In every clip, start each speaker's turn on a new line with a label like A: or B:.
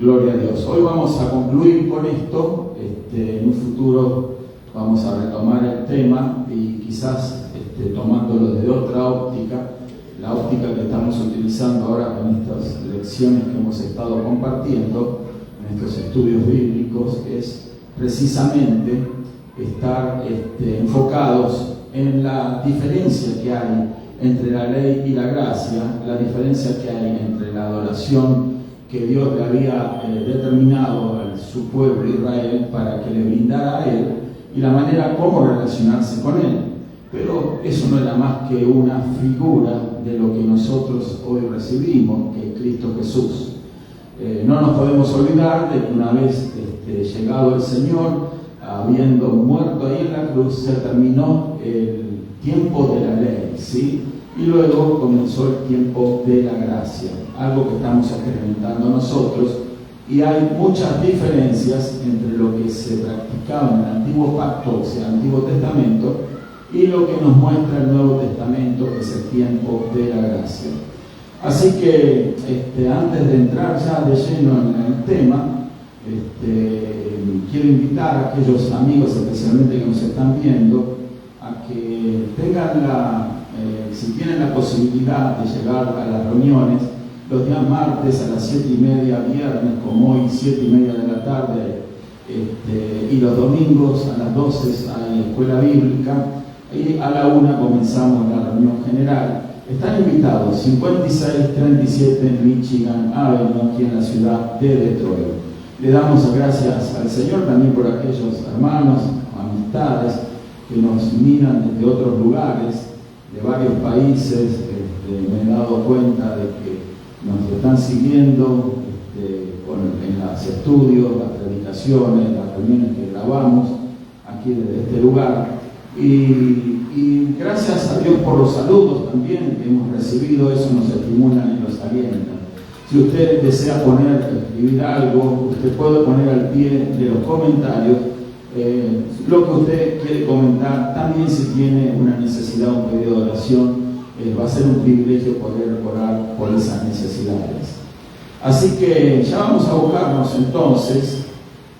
A: Gloria a Dios. Hoy vamos a concluir con esto. En un futuro vamos a retomar el tema y quizás tomándolo desde otra óptica, la óptica que estamos utilizando ahora con estas lecciones que hemos estado compartiendo, en estos estudios bíblicos, es precisamente estar enfocados en la diferencia que hay entre la ley y la gracia, la diferencia que hay entre la adoración que Dios le había determinado a su pueblo Israel para que le brindara a Él y la manera como relacionarse con Él. Pero eso no era más que una figura de lo que nosotros hoy recibimos, que es Cristo Jesús. No nos podemos olvidar de que una vez llegado el Señor, habiendo muerto ahí en la cruz, se terminó el tiempo de la ley, ¿sí? Y luego comenzó el tiempo de la gracia, algo que estamos experimentando nosotros, y hay muchas diferencias entre lo que se practicaba en el Antiguo Pacto, o sea, el Antiguo Testamento, y lo que nos muestra el Nuevo Testamento, que es el tiempo de la gracia. Así que antes de entrar ya de lleno en el tema, quiero invitar a aquellos amigos, especialmente que nos están viendo, a que tengan si tienen la posibilidad de llegar a las reuniones, los días martes a las 7:30, viernes como hoy, 7:30 de la tarde, y los domingos a las 12 hay escuela bíblica, y a la 1 comenzamos la reunión general. Están invitados, 5637 Michigan Avenue, aquí en la ciudad de Detroit. Le damos gracias al Señor también por aquellos hermanos, amistades que nos miran desde otros lugares, de varios países. Me he dado cuenta de que nos están siguiendo en los estudios, las predicaciones, las reuniones que grabamos aquí desde este lugar. Y gracias a Dios por los saludos también que hemos recibido, eso nos estimula y nos alienta. Si usted desea escribir algo, usted puede poner al pie de los comentarios lo que usted quiere comentar. También si tiene una necesidad, un pedido de oración, va a ser un privilegio poder orar por esas necesidades. Así que ya vamos a abocarnos entonces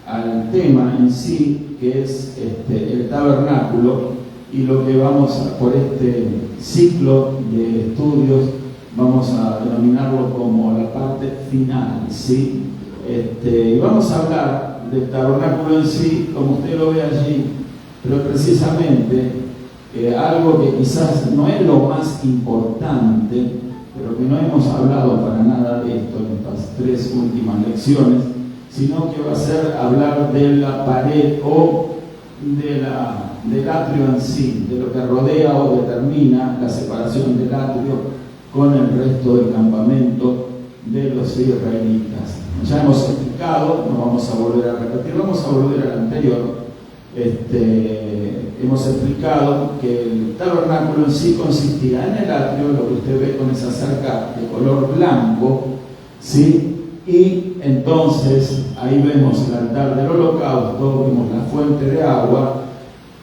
A: al tema en sí, que es el tabernáculo, y lo que vamos por este ciclo de estudios vamos a denominarlo como la parte final, ¿sí? Vamos a hablar del tabernáculo en sí, como usted lo ve allí, pero precisamente algo que quizás no es lo más importante, pero que no hemos hablado para nada de esto en estas 3 últimas lecciones, sino que va a ser hablar de la pared o del atrio en sí, de lo que rodea o determina la separación del atrio con el resto del campamento de los israelitas. Ya hemos explicado, no vamos a volver a repetir, vamos a volver al anterior. Hemos explicado que el tabernáculo en sí consistía en el atrio, lo que usted ve con esa cerca de color blanco, ¿sí? Y entonces ahí vemos el altar del holocausto, vemos la fuente de agua,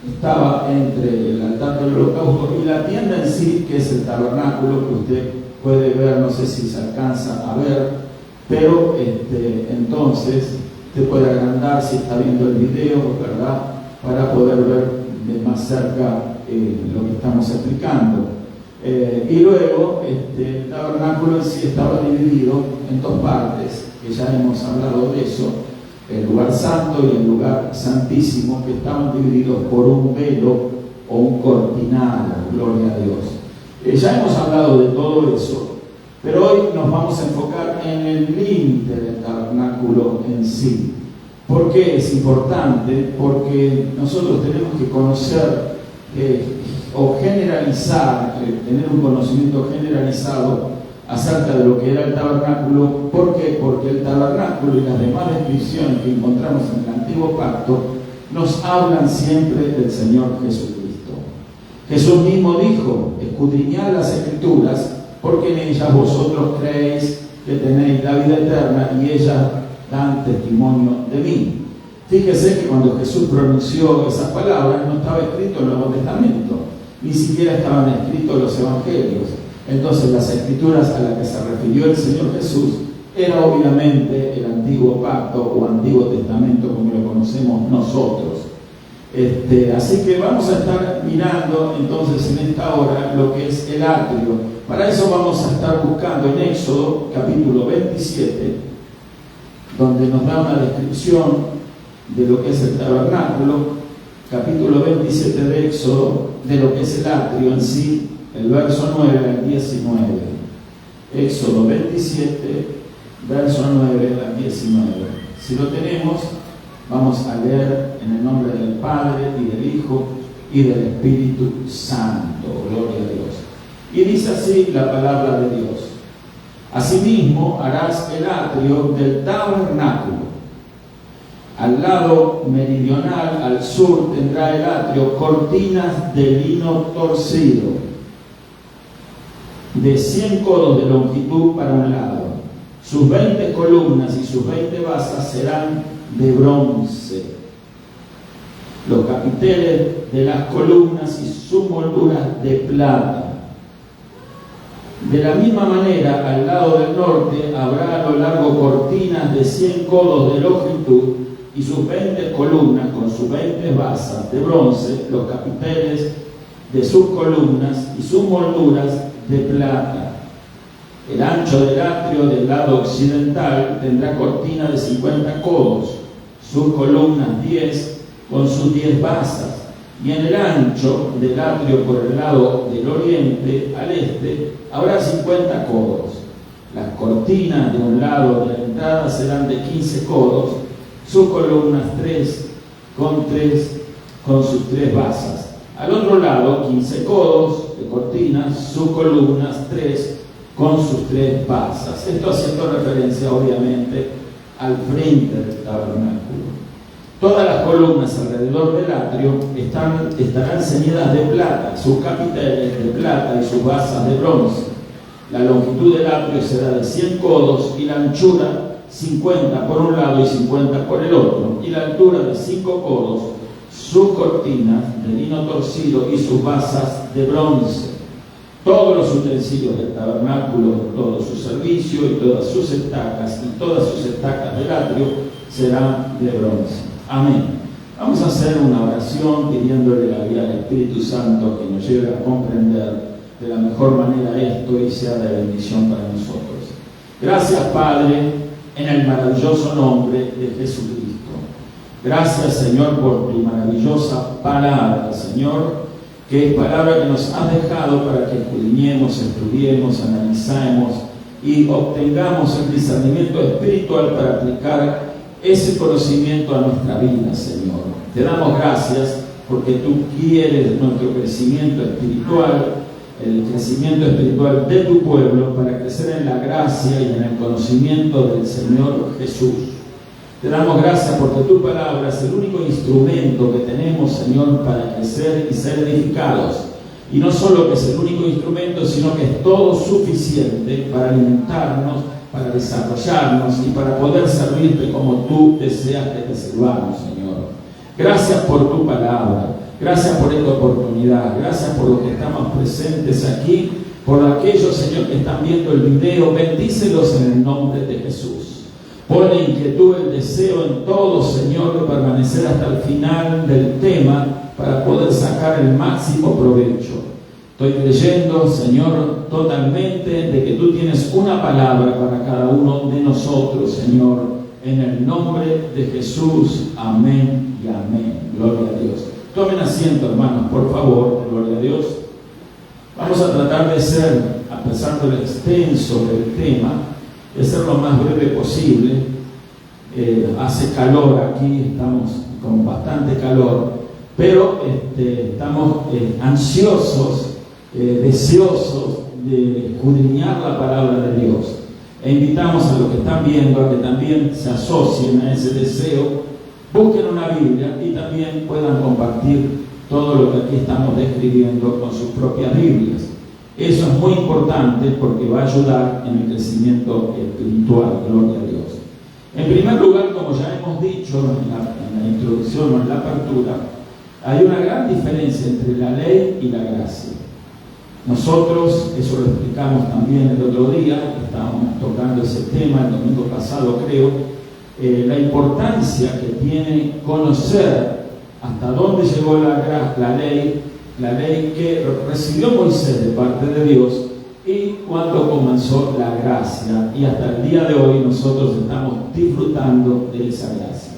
A: estaba entre el altar del holocausto y la tienda en sí, que es el tabernáculo, que usted puede ver, no sé si se alcanza a ver, pero entonces usted puede agrandar si está viendo el video, ¿verdad?, para poder ver de más cerca lo que estamos explicando. Y luego el tabernáculo en sí estaba dividido en 2 partes, que ya hemos hablado de eso, el lugar santo y el lugar santísimo, que estaban divididos por un velo o un cortinado, gloria a Dios. Ya hemos hablado de todo eso, pero hoy nos vamos a enfocar en el límite del tabernáculo en sí. ¿Por qué es importante? Porque nosotros tenemos que conocer o generalizar, tener un conocimiento generalizado acerca de lo que era el tabernáculo. ¿Por qué? Porque el tabernáculo y las demás descripciones que encontramos en el Antiguo Pacto nos hablan siempre del Señor Jesucristo. Jesús mismo dijo: escudriñad las Escrituras, porque en ellas vosotros creéis que tenéis la vida eterna y ellas dan testimonio de mí. Fíjese que cuando Jesús pronunció esas palabras no estaba escrito el Nuevo Testamento, ni siquiera estaban escritos los Evangelios. Entonces las Escrituras a las que se refirió el Señor Jesús era obviamente el Antiguo Pacto o Antiguo Testamento como lo conocemos nosotros. Así que vamos a estar mirando entonces en esta hora lo que es el atrio. Para eso vamos a estar buscando en Éxodo capítulo 27, donde nos da una descripción de lo que es el tabernáculo, capítulo 27 de Éxodo, de lo que es el atrio en sí, el verso 9 al 19. Éxodo 27, verso 9 al 19. Si lo tenemos, vamos a leer en el nombre del Padre y del Hijo y del Espíritu Santo. Gloria a Dios. Y dice así la palabra de Dios: asimismo harás el atrio del tabernáculo. Al lado meridional, al sur, tendrá el atrio cortinas de lino torcido, de 100 codos de longitud para un lado. Sus 20 columnas y sus 20 basas serán de bronce. Los capiteles de las columnas y sus molduras de plata. De la misma manera, al lado del norte habrá a lo largo cortinas de 100 codos de longitud y sus 20 columnas con sus 20 basas de bronce, los capiteles de sus columnas y sus molduras de plata. El ancho del atrio del lado occidental tendrá cortina de 50 codos, sus columnas 10 con sus 10 basas, y en el ancho del atrio por el lado del oriente al este habrá 50 codos. Las cortinas de un lado de la entrada serán de 15 codos, sus columnas 3 con sus 3 basas. Al otro lado 15 codos de cortinas, sus columnas 3 con sus 3 basas. Esto haciendo referencia obviamente al frente del tabernáculo. Todas las columnas alrededor del atrio estarán ceñidas de plata, sus capiteles de plata y sus basas de bronce. La longitud del atrio será de 100 codos y la anchura 50 por un lado y 50 por el otro, y la altura de 5 codos, sus cortinas de lino torcido y sus basas de bronce. Todos los utensilios del tabernáculo, todo su servicio y todas sus estacas del atrio serán de bronce. Amén. Vamos a hacer una oración pidiéndole la guía del Espíritu Santo que nos lleve a comprender de la mejor manera esto y sea de bendición para nosotros. Gracias, Padre, en el maravilloso nombre de Jesucristo. Gracias, Señor, por tu maravillosa palabra, Señor, que es palabra que nos has dejado para que escudriñemos, estudiemos, analicemos y obtengamos el discernimiento espiritual para aplicar ese conocimiento a nuestra vida, Señor. Te damos gracias porque tú quieres nuestro crecimiento espiritual, el crecimiento espiritual de tu pueblo para crecer en la gracia y en el conocimiento del Señor Jesús. Te damos gracias porque tu palabra es el único instrumento que tenemos, Señor, para crecer y ser edificados. Y no solo que es el único instrumento, sino que es todo suficiente para alimentarnos, para desarrollarnos y para poder servirte como tú deseas que te sirvamos, Señor. Gracias por tu palabra, gracias por esta oportunidad, gracias por los que estamos presentes aquí, por aquellos, Señor, que están viendo el video. Bendícelos en el nombre de Jesús. Pone inquietud, el deseo en todos, Señor, de permanecer hasta el final del tema para poder sacar el máximo provecho. Estoy creyendo, Señor, totalmente de que tú tienes una palabra para cada uno de nosotros, Señor, en el nombre de Jesús. Amén y amén. Gloria a Dios. Tomen asiento, hermanos, por favor. Gloria a Dios. Vamos a tratar de ser, a pesar de lo extenso del tema, de ser lo más breve posible. Hace calor aquí, estamos con bastante calor, pero estamos ansiosos, deseosos de escudriñar la palabra de Dios. E invitamos a los que están viendo a que también se asocien a ese deseo, busquen una Biblia y también puedan compartir todo lo que aquí estamos describiendo con sus propias Biblias. Eso es muy importante porque va a ayudar en el crecimiento espiritual. Gloria a Dios. En primer lugar, como ya hemos dicho en la introducción o en la apertura, hay una gran diferencia entre la ley y la gracia. Nosotros, eso lo explicamos también el otro día, estábamos tocando ese tema el domingo pasado, creo, la importancia que tiene conocer hasta dónde llegó la ley que recibió Moisés de parte de Dios y cuándo comenzó la gracia. Y hasta el día de hoy nosotros estamos disfrutando de esa gracia.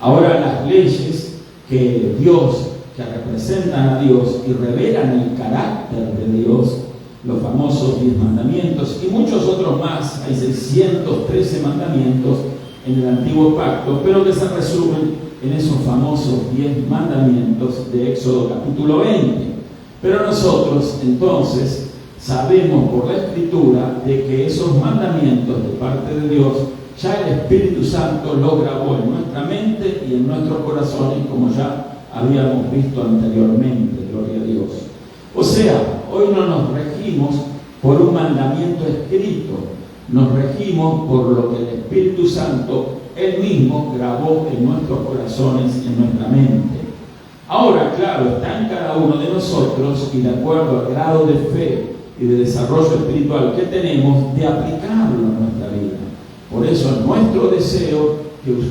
A: Ahora, las leyes que representan a Dios y revelan el carácter de Dios, los famosos 10 mandamientos y muchos otros más, hay 613 mandamientos en el Antiguo Pacto, pero que se resumen en esos famosos 10 mandamientos de Éxodo capítulo 20. Pero nosotros entonces sabemos por la Escritura de que esos mandamientos de parte de Dios ya el Espíritu Santo lo grabó en nuestra mente y en nuestros corazones, como ya habíamos visto anteriormente, gloria a Dios. O sea, hoy no nos regimos por un mandamiento escrito, nos regimos por lo que el Espíritu Santo Él mismo grabó en nuestros corazones y en nuestra mente. Ahora, claro, está en cada uno de nosotros y de acuerdo al grado de fe y de desarrollo espiritual que tenemos, de aplicarlo en nuestra vida. Por eso es nuestro deseo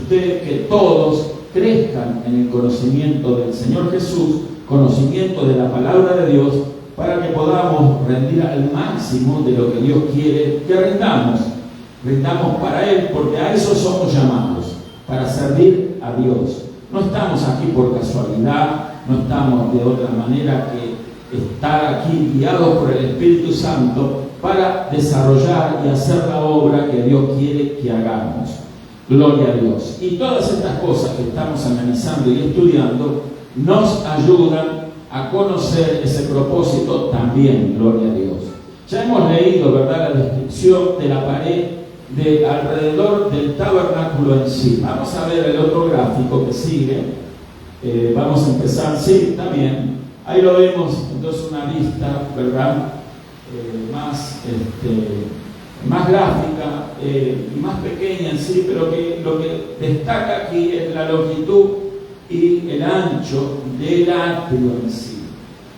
A: que todos crezcan en el conocimiento del Señor Jesús, conocimiento de la palabra de Dios, para que podamos rendir al máximo de lo que Dios quiere que rindamos para Él, porque a eso somos llamados, para servir a Dios. No estamos aquí por casualidad, no estamos de otra manera que estar aquí guiados por el Espíritu Santo para desarrollar y hacer la obra que Dios quiere que hagamos. Gloria a Dios. Y todas estas cosas que estamos analizando y estudiando nos ayudan a conocer ese propósito también, gloria a Dios. Ya hemos leído, ¿verdad?, la descripción de la pared de alrededor del tabernáculo en sí. Vamos a ver el otro gráfico que sigue. Vamos a empezar, sí, también. Ahí lo vemos, entonces una vista, ¿verdad?, más gráfica y más pequeña en sí, pero que lo que destaca aquí es la longitud y el ancho del atrio en sí.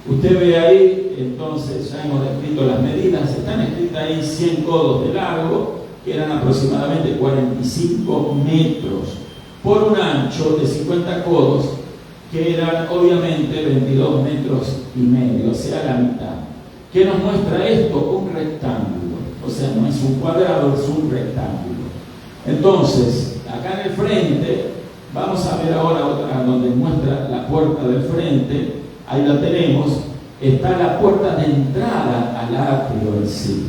A: Usted ve ahí, entonces ya hemos descrito las medidas, están escritas ahí 100 codos de largo, que eran aproximadamente 45 metros, por un ancho de 50 codos, que eran obviamente 22 metros y medio, o sea, la mitad. ¿Qué nos muestra esto? Un rectángulo, o sea, no es un cuadrado, es un rectángulo. Entonces, acá en el frente, vamos a ver ahora otra donde muestra la puerta del frente, ahí la tenemos, está la puerta de entrada al atrio en sí.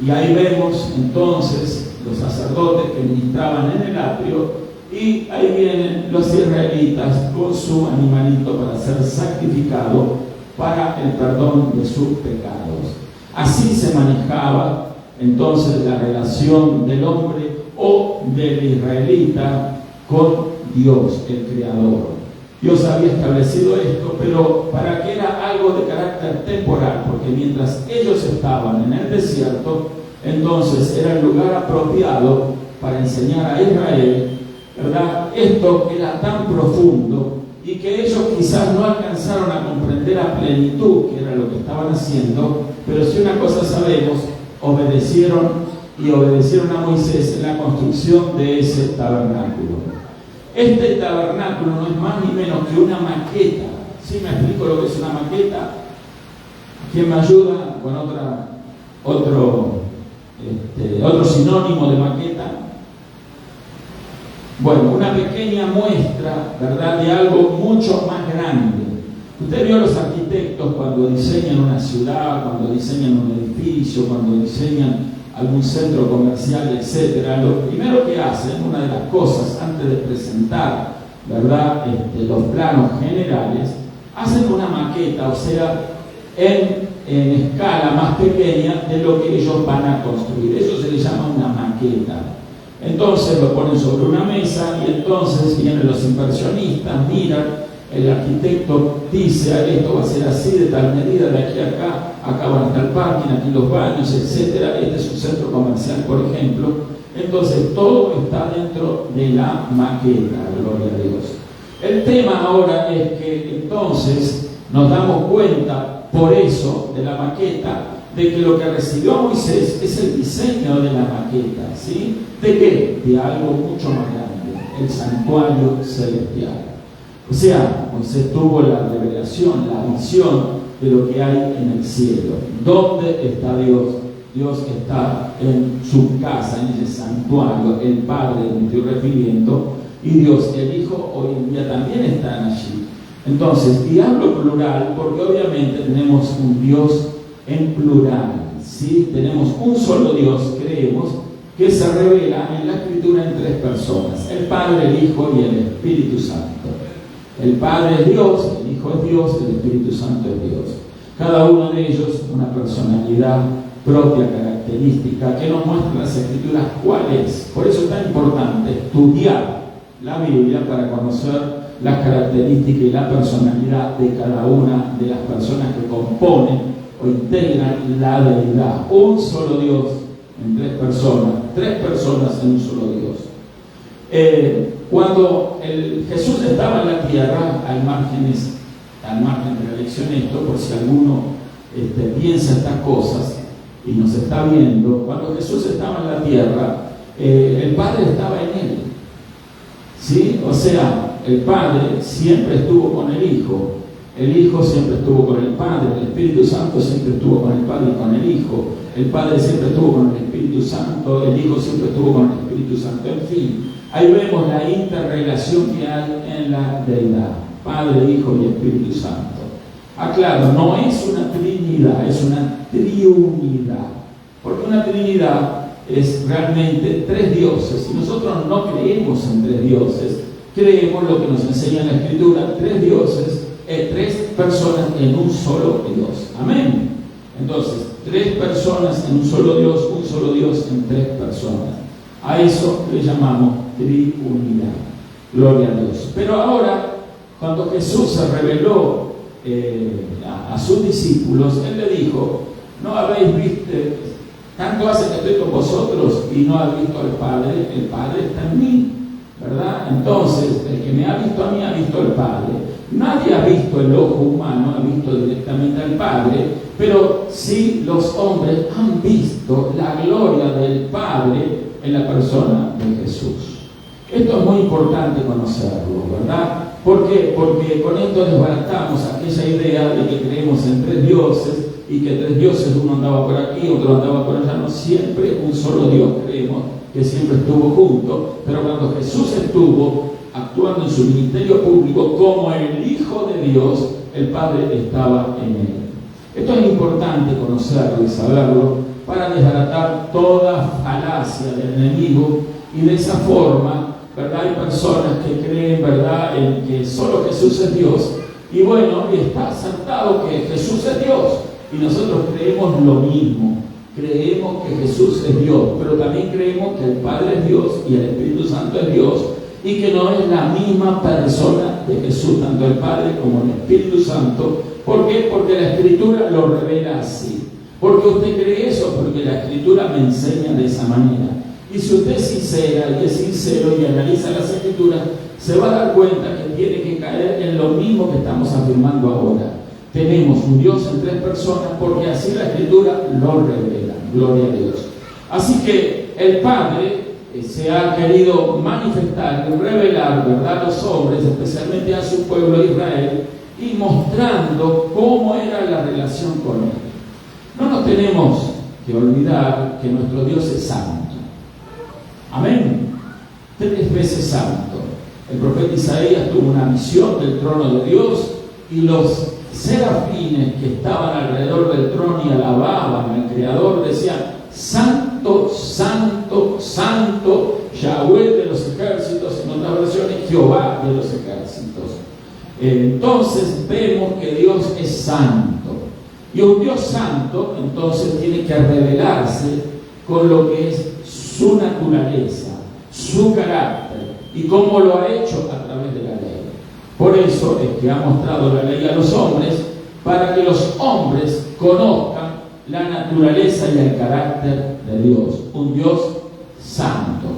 A: Y ahí vemos entonces los sacerdotes que ministraban en el atrio, y ahí vienen los israelitas con su animalito para ser sacrificado para el perdón de sus pecados. Así se manejaba entonces la relación del hombre o del israelita con Dios, el Creador. Dios había establecido esto, pero para que era algo de carácter temporal, porque mientras ellos estaban en el desierto, entonces era el lugar apropiado para enseñar a Israel, ¿verdad? Esto era tan profundo y que ellos quizás no alcanzaron a comprender a plenitud que era lo que estaban haciendo, pero si una cosa sabemos, obedecieron a Moisés en la construcción de ese tabernáculo. Este tabernáculo no es más ni menos que una maqueta. ¿Sí me explico lo que es una maqueta? ¿Quién me ayuda con otro sinónimo de maqueta? Bueno, una pequeña muestra, ¿verdad?, de algo mucho más grande. Usted vio a los arquitectos cuando diseñan una ciudad, cuando diseñan un edificio, cuando diseñan algún centro comercial, etcétera. Lo primero que hacen, una de las cosas, antes de presentar, ¿verdad?, los planos generales, hacen una maqueta, o sea, en escala más pequeña de lo que ellos van a construir. Eso se le llama una maqueta. Entonces lo ponen sobre una mesa y entonces vienen los inversionistas, miran, el arquitecto dice, esto va a ser así, de tal medida, de aquí a acá van a estar el parking, aquí los baños, etcétera. Este es un centro comercial, por ejemplo. Entonces todo está dentro de la maqueta, gloria a Dios. El tema ahora es que entonces nos damos cuenta, por eso, de la maqueta, de que lo que recibió Moisés es el diseño de la maqueta, ¿sí? ¿De qué? De algo mucho más grande, el santuario celestial. O sea, Moisés tuvo la revelación, la visión de lo que hay en el cielo. ¿Dónde está Dios? Dios está en su casa, en ese santuario, el Padre, me estoy refiriendo, y Dios, el Hijo, hoy en día también están allí. Entonces, y hablo plural porque obviamente tenemos un Dios en plural, ¿sí? Tenemos un solo Dios, creemos, que se revela en la Escritura en tres personas: el Padre, el Hijo y el Espíritu Santo. El Padre es Dios, el Hijo es Dios, el Espíritu Santo es Dios. Cada uno de ellos una personalidad propia, característica, que nos muestra las Escrituras cuál es. Por eso es tan importante estudiar la Biblia para conocer las características y la personalidad de cada una de las personas que componen o integran la deidad. Un solo Dios en tres personas en un solo Dios. Cuando Jesús estaba en la tierra, al margen de la lección esto, por si alguno piensa estas cosas y nos está viendo, cuando Jesús estaba en la tierra, el Padre estaba en él, ¿sí? O sea, el Padre siempre estuvo con el Hijo siempre estuvo con el Padre, el Espíritu Santo siempre estuvo con el Padre y con el Hijo, el Padre siempre estuvo con el Espíritu Santo, el Hijo siempre estuvo con el Espíritu Santo, en fin. Ahí vemos la interrelación que hay en la deidad, Padre, Hijo y Espíritu Santo. Aclaro, no es una trinidad, es una triunidad, porque una trinidad es realmente tres dioses, y nosotros no creemos en tres dioses, creemos lo que nos enseña la Escritura, tres dioses, tres personas en un solo Dios. Amén. Entonces, tres personas en un solo Dios en tres personas. A eso le llamamos triunidad. Gloria a Dios. Pero ahora, cuando Jesús se reveló a sus discípulos, Él le dijo: no habéis visto, tanto hace que estoy con vosotros y no habéis visto al Padre, el Padre está en mí, ¿verdad? Entonces, el que me ha visto a mí ha visto al Padre. Nadie ha visto, el ojo humano ha visto directamente al Padre, pero sí los hombres han visto la gloria del Padre en la persona de Jesús. Esto es muy importante conocerlo, ¿verdad? ¿Por qué? Porque con esto desbaratamos aquella idea de que creemos en tres dioses y que tres dioses, uno andaba por aquí, otro andaba por allá. No, siempre un solo Dios creemos que siempre estuvo junto, pero cuando Jesús estuvo actuando en su ministerio público como el Hijo de Dios, el Padre estaba en él. Esto es importante conocerlo y saberlo para desbaratar toda falacia del enemigo, y de esa forma, ¿verdad? Hay personas que creen, ¿verdad?, en que solo Jesús es Dios, y bueno, está acertado que Jesús es Dios, y nosotros creemos lo mismo. Creemos que Jesús es Dios, pero también creemos que el Padre es Dios y el Espíritu Santo es Dios, y que no es la misma persona de Jesús, tanto el Padre como el Espíritu Santo. ¿Por qué? Porque la Escritura lo revela así. ¿Por qué usted cree eso? Porque la Escritura me enseña de esa manera. Y si usted es sincera y es sincero y analiza las Escrituras, se va a dar cuenta que tiene que caer en lo mismo que estamos afirmando ahora. Tenemos un Dios en tres personas porque así la Escritura lo revela. Gloria a Dios. Así que el Padre se ha querido manifestar y revelar, ¿verdad?, a los hombres, especialmente a su pueblo Israel, y mostrando cómo era la relación con él. No nos tenemos que olvidar que nuestro Dios es santo. Amén. 3 veces santo. El profeta Isaías tuvo una visión del trono de Dios, y los serafines que estaban alrededor del trono y alababan al Creador decían: Santo, Santo, Santo, Yahweh de los ejércitos, en otras versiones, Jehová de los ejércitos. Entonces vemos que Dios es santo. Y un Dios santo, entonces, tiene que revelarse con lo que es su naturaleza, su carácter, y cómo lo ha hecho a través de la ley. Por eso es que ha mostrado la ley a los hombres, para que los hombres conozcan la naturaleza y el carácter de Dios, un Dios santo.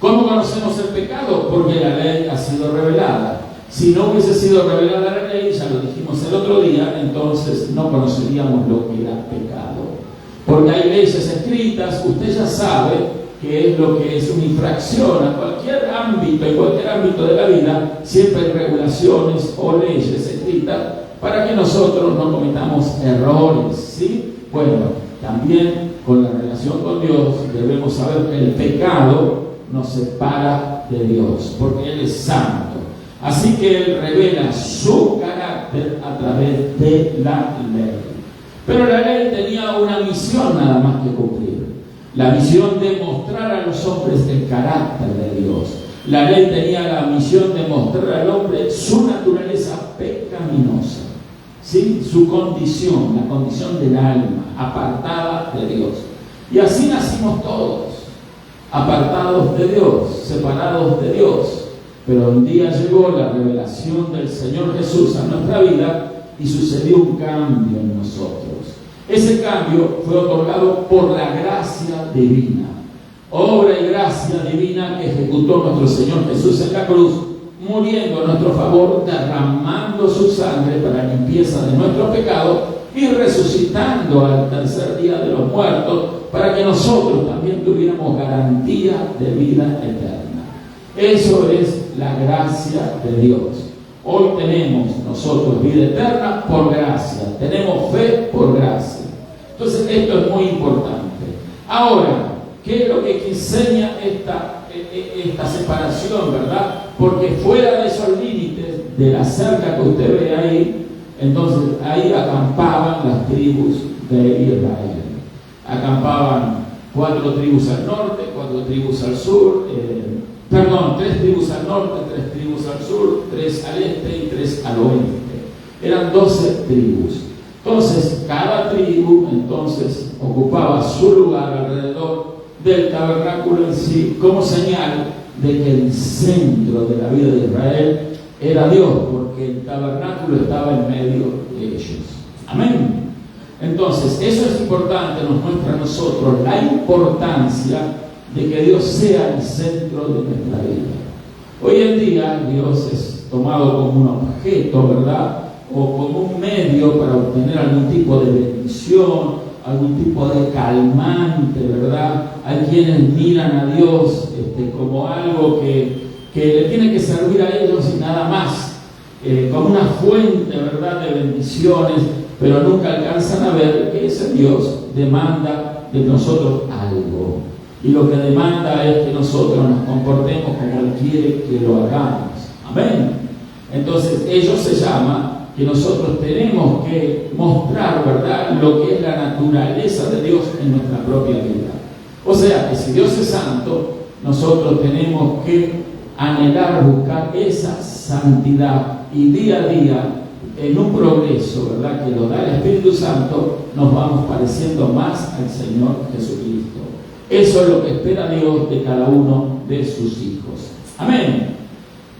A: ¿Cómo conocemos el pecado? Porque la ley ha sido revelada. Si no hubiese sido revelada la ley, ya lo dijimos el otro día, entonces no conoceríamos lo que era pecado. porque hay leyes escritas. Usted ya sabe qué es lo que es una infracción. A cualquier ámbito, en cualquier ámbito de la vida, siempre hay regulaciones o leyes escritas para que nosotros no cometamos errores, ¿sí? Bueno, también con la relación con Dios debemos saber que el pecado nos separa de Dios, porque Él es santo. Así que Él revela su carácter a través de la ley. Pero la ley tenía una misión nada más que cumplir. La misión de mostrar a los hombres el carácter de Dios. La ley tenía la misión de mostrar al hombre su naturaleza pecaminosa, ¿sí? Su condición, la condición del alma, apartada de Dios. Y así nacimos todos, apartados de Dios, separados de Dios. Pero un día llegó la revelación del Señor Jesús a nuestra vida y sucedió un cambio en nosotros. Ese cambio fue otorgado por la gracia divina, obra y gracia divina que ejecutó nuestro Señor Jesús en la cruz, muriendo a nuestro favor, derramando su sangre para limpieza de nuestro pecado y resucitando al tercer día de los muertos para que nosotros también tuviéramos garantía de vida eterna. Eso es la gracia de Dios. Hoy tenemos nosotros vida eterna por gracia, tenemos fe por gracia. Entonces esto es muy importante. Ahora, ¿qué es lo que enseña esta separación, verdad? Porque fuera de esos límites de la cerca que usted ve ahí, entonces ahí acampaban las tribus de Israel. Acampaban 4 tribus al norte, 4 tribus al sur, 3 tribus al norte, 3 tribus al sur, 3 al este y 3 al oeste. Eran 12 tribus. Entonces, cada tribu entonces ocupaba su lugar alrededor del tabernáculo en sí, como señal de que el centro de la vida de Israel era Dios, porque el tabernáculo estaba en medio de ellos. Amén. Entonces, eso es importante, nos muestra a nosotros la importancia de que Dios sea el centro de nuestra vida. Hoy en día Dios es tomado como un objeto, ¿verdad? O como un medio para obtener algún tipo de bendición, algún tipo de calmante, ¿verdad? Hay quienes miran a Dios como algo que le tiene que servir a ellos y nada más, como una fuente, ¿verdad?, de bendiciones, pero nunca alcanzan a ver que ese Dios demanda de nosotros algo. Y lo que demanda es que nosotros nos comportemos como Él quiere que lo hagamos. Amén. Entonces, ello se llama que nosotros tenemos que mostrar, ¿verdad?, lo que es la naturaleza de Dios en nuestra propia vida. O sea, que si Dios es santo, nosotros tenemos que anhelar, buscar esa santidad y día a día, en un progreso, ¿verdad?, que lo da el Espíritu Santo, nos vamos pareciendo más al Señor Jesucristo. Eso es lo que espera Dios de cada uno de sus hijos. Amén.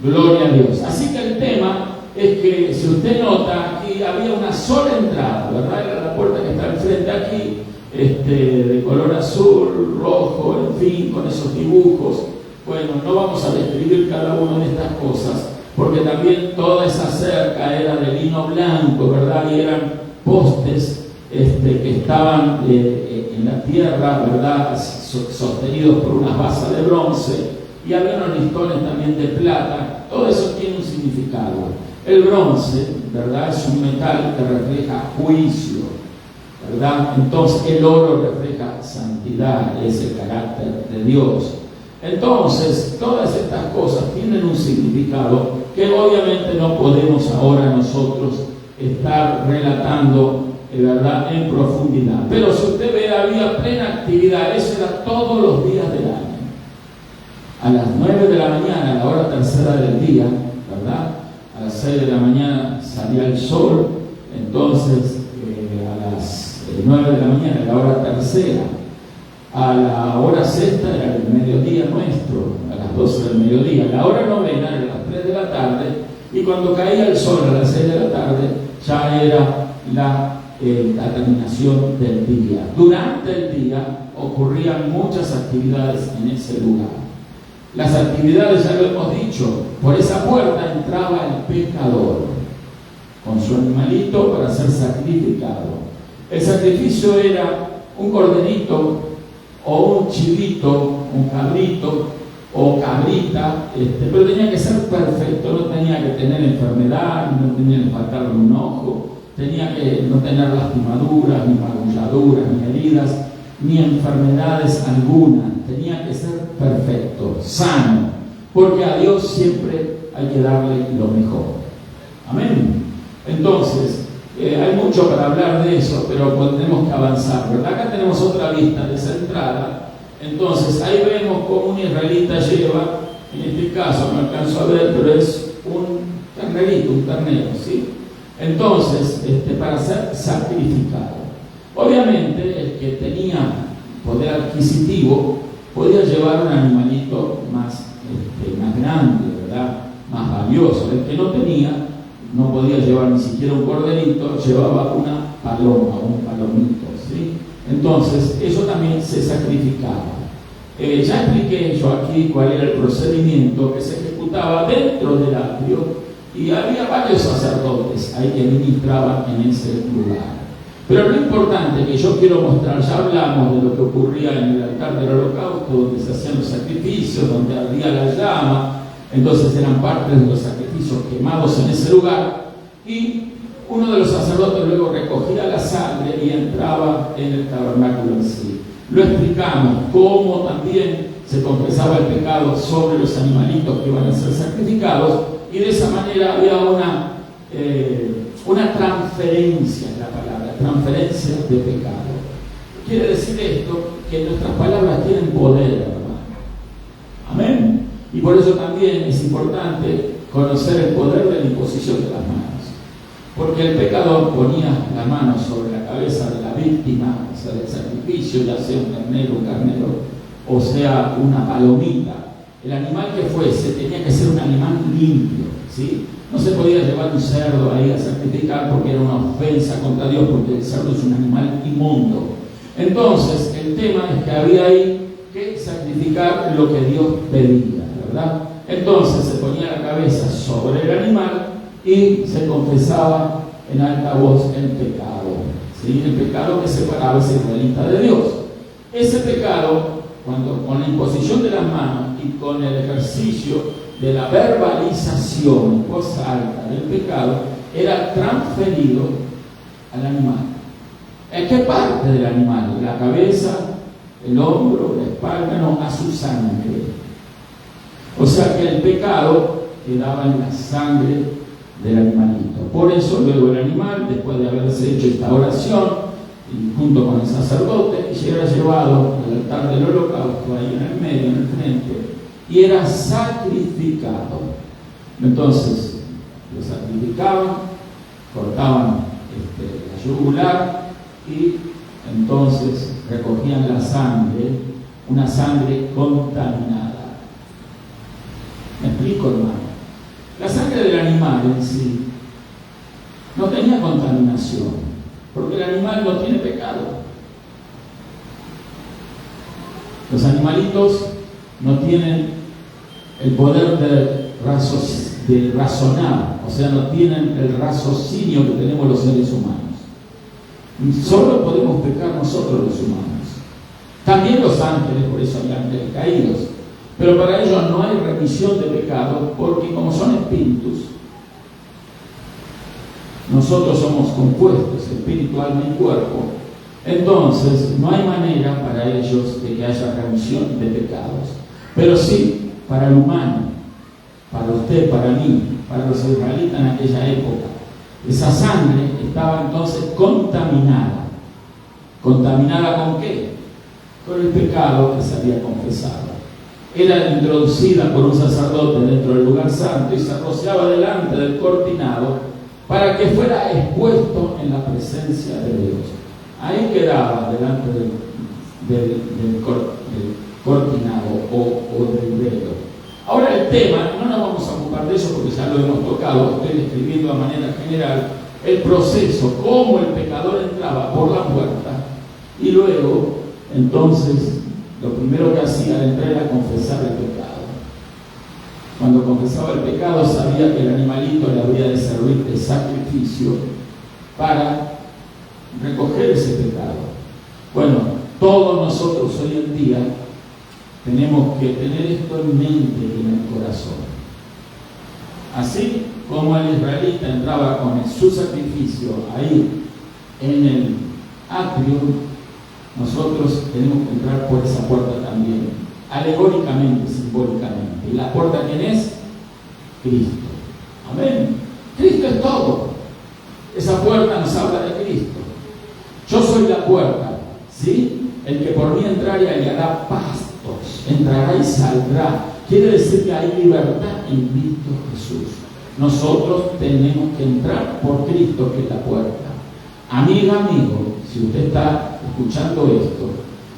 A: Gloria a Dios. Así que el tema es que, si usted nota, aquí había una sola entrada, ¿verdad? Era la puerta que está enfrente aquí, de color azul, rojo, en fin, con esos dibujos. Bueno, no vamos a describir cada una de estas cosas, porque también toda esa cerca era de lino blanco, ¿verdad? Y eran postes que estaban en la tierra, ¿verdad?, sostenidos por unas basas de bronce, y había unos listones también de plata. Todo eso tiene un significado. El bronce, ¿verdad?, es un metal que refleja juicio, ¿verdad? Entonces el oro refleja santidad, es el carácter de Dios. Entonces, todas estas cosas tienen un significado que obviamente no podemos ahora nosotros estar relatando, ¿verdad?, en profundidad. Pero si usted ve, había plena actividad. Eso era todos los días del año. A las 9 de la mañana, a la hora tercera del día, ¿verdad?, a las 6 de la mañana salía el sol. Entonces, a las 9 de la mañana, a la hora tercera, a la hora sexta era el mediodía nuestro, a las 12 del mediodía. La hora novena era a las 3 de la tarde, y cuando caía el sol a las 6 de la tarde ya era la terminación del día. Durante el día ocurrían muchas actividades en ese lugar. Las actividades, ya lo hemos dicho, por esa puerta entraba el pecador con su animalito para ser sacrificado. El sacrificio era un corderito o un chivito, un cabrito o cabrita, pero tenía que ser perfecto, no tenía que tener enfermedad, no tenía que faltarle un ojo, tenía que no tener lastimaduras, ni magulladuras, ni heridas, ni enfermedades alguna, tenía que ser perfecto, sano, porque a Dios siempre hay que darle lo mejor. Amén. Entonces, hay mucho para hablar de eso, pero tenemos que avanzar, ¿verdad? Acá tenemos otra vista de esa entrada. Entonces, ahí vemos cómo un israelita lleva, en este caso no alcanzo a ver, pero es un ternerito, un ternero, ¿sí? Entonces, para ser sacrificado. Obviamente, el que tenía poder adquisitivo podía llevar un animalito más grande, ¿verdad? Más valioso. El que no tenía, no podía llevar ni siquiera un corderito, llevaba una paloma, un palomito, ¿sí? Entonces, eso también se sacrificaba. Ya expliqué yo aquí cuál era el procedimiento que se ejecutaba dentro del atrio, y había varios sacerdotes ahí que ministraban en ese lugar. Pero lo importante que yo quiero mostrar, ya hablamos de lo que ocurría en el altar del holocausto, donde se hacían los sacrificios, donde ardía la llama, entonces eran parte de los sacrificios quemados en ese lugar, y uno de los sacerdotes luego recogía la sangre y entraba en el tabernáculo en sí. Lo explicamos, cómo también se confesaba el pecado sobre los animalitos que iban a ser sacrificados, y de esa manera había una transferencia, en la palabra, transferencia de pecado. Quiere decir esto, que nuestras palabras tienen poder, hermano. Amén. Y por eso también es importante conocer el poder de la imposición de las manos. Porque el pecador ponía la mano sobre la cabeza de la víctima, o sea, del sacrificio, ya sea un ternero, un carnero, o sea, una palomita. El animal que fuese tenía que ser un animal limpio, ¿sí? No se podía llevar un cerdo ahí a sacrificar porque era una ofensa contra Dios, porque el cerdo es un animal inmundo. Entonces, el tema es que había ahí que sacrificar lo que Dios pedía, ¿verdad? Entonces se ponía la cabeza sobre el animal y se confesaba en alta voz el pecado, ¿sí? El pecado que separaba a ese israelita de Dios. Ese pecado, cuando con la imposición de las manos y con el ejercicio de la verbalización en voz alta del pecado, era transferido al animal. ¿En qué parte del animal? La cabeza, el hombro, la espalda, no, a su sangre. O sea que el pecado quedaba en la sangre del animalito. Por eso luego el animal, después de haberse hecho esta oración, y junto con el sacerdote, era llevado al altar del holocausto, ahí en el medio, en el frente, y era sacrificado. Entonces, lo sacrificaban, cortaban la yugular, y entonces recogían la sangre, una sangre contaminada. ¿Me explico, hermano? La sangre del animal en sí no tenía contaminación, porque el animal no tiene pecado. Los animalitos no tienen el poder de razonar, o sea, no tienen el raciocinio que tenemos los seres humanos. Solo podemos pecar nosotros los humanos. También los ángeles, por eso hay ángeles caídos. Pero para ellos no hay remisión de pecados, porque como son espíritus, nosotros somos compuestos, espíritu, alma y cuerpo. Entonces, no hay manera para ellos de que haya remisión de pecados. Pero sí, para el humano, para usted, para mí, para los israelitas en aquella época, esa sangre estaba entonces contaminada. ¿Contaminada con qué? Con el pecado que se había confesado. Era introducida por un sacerdote dentro del lugar santo y se rociaba delante del cortinado para que fuera expuesto en la presencia de Dios. Ahí quedaba delante del cortinado o del velo. Ahora el tema, no nos vamos a ocupar de eso porque ya lo hemos tocado, estoy describiendo de manera general el proceso, cómo el pecador entraba por la puerta y luego, entonces, lo primero que hacía al entrar era confesar el pecado. Cuando confesaba el pecado sabía que el animalito le habría de servir de sacrificio para recoger ese pecado. Bueno, todos nosotros hoy en día tenemos que tener esto en mente y en el corazón. Así como el israelita entraba con su sacrificio ahí en el atrio, nosotros tenemos que entrar por esa puerta también, alegóricamente, simbólicamente. ¿Y la puerta quién es? Cristo. Amén. Cristo es todo. Esa puerta nos habla de Cristo. Yo soy la puerta, ¿sí? El que por mí entrara y hará pastos, entrará y saldrá. Quiere decir que hay libertad en Cristo Jesús. Nosotros tenemos que entrar por Cristo, que es la puerta. Amiga, amigo, si usted está escuchando esto,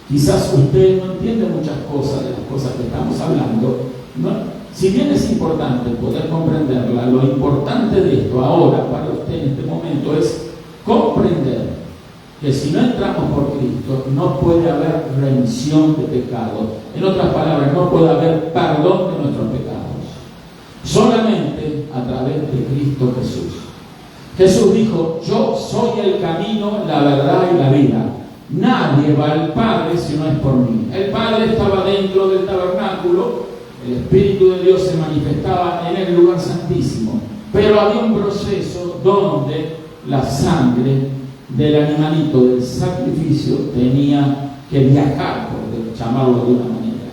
A: quizás usted no entiende muchas cosas de las cosas que estamos hablando. No, si bien es importante poder comprenderla, lo importante de esto ahora para usted en este momento es comprender que si no entramos por Cristo no puede haber remisión de pecados. En otras palabras, no puede haber perdón de nuestros pecados. Solamente a través de Cristo Jesús. Jesús dijo: yo soy el camino, la verdad y la vida. Nadie va al Padre si no es por mí. El Padre estaba dentro del tabernáculo, el Espíritu de Dios se manifestaba en el lugar santísimo, pero había un proceso donde la sangre del animalito, del sacrificio, tenía que viajar, por llamarlo de una manera.